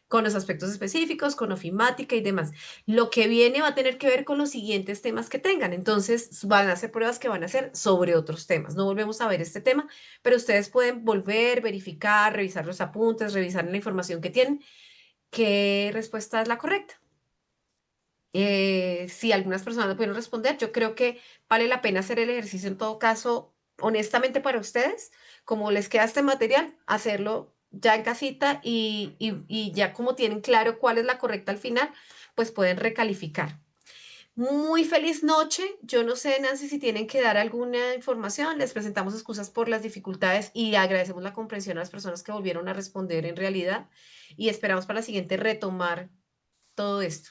con los aspectos específicos, con ofimática y demás. Lo que viene va a tener que ver con los siguientes temas que tengan. Entonces, van a hacer pruebas que van a hacer sobre otros temas. No volvemos a ver este tema, pero ustedes pueden volver, verificar, revisar los apuntes, revisar la información que tienen, qué respuesta es la correcta. Si algunas personas no pudieron responder, yo creo que vale la pena hacer el ejercicio en todo caso, honestamente para ustedes, como les queda este material, hacerlo ya en casita y ya como tienen claro cuál es la correcta al final, pues pueden recalificar. Muy feliz noche. Yo no sé, Nancy, si tienen que dar alguna información. Les presentamos excusas por las dificultades y agradecemos la comprensión a las personas que volvieron a responder en realidad y esperamos para la siguiente retomar todo esto.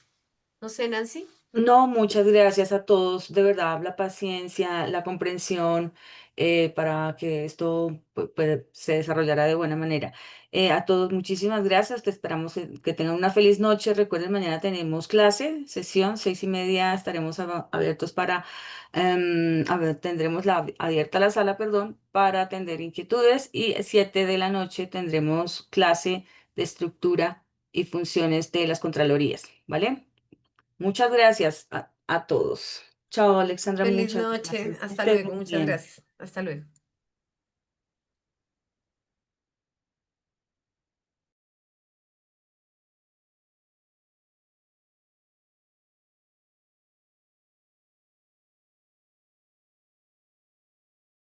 No sé, Nancy. No, muchas gracias a todos, de verdad, la paciencia, la comprensión para que esto se desarrollara de buena manera. A todos, muchísimas gracias, te esperamos que tengan una feliz noche. Recuerden, mañana tenemos clase, sesión, 6:30, estaremos abiertos para, tendremos abierta la sala, perdón, para atender inquietudes y 7 de la noche tendremos clase de estructura y funciones de las contralorías, ¿vale? Muchas gracias a todos. Chao, Alexandra, Feliz muchas noche. gracias. Que Hasta estés luego. muy Muchas bien. gracias. Hasta luego.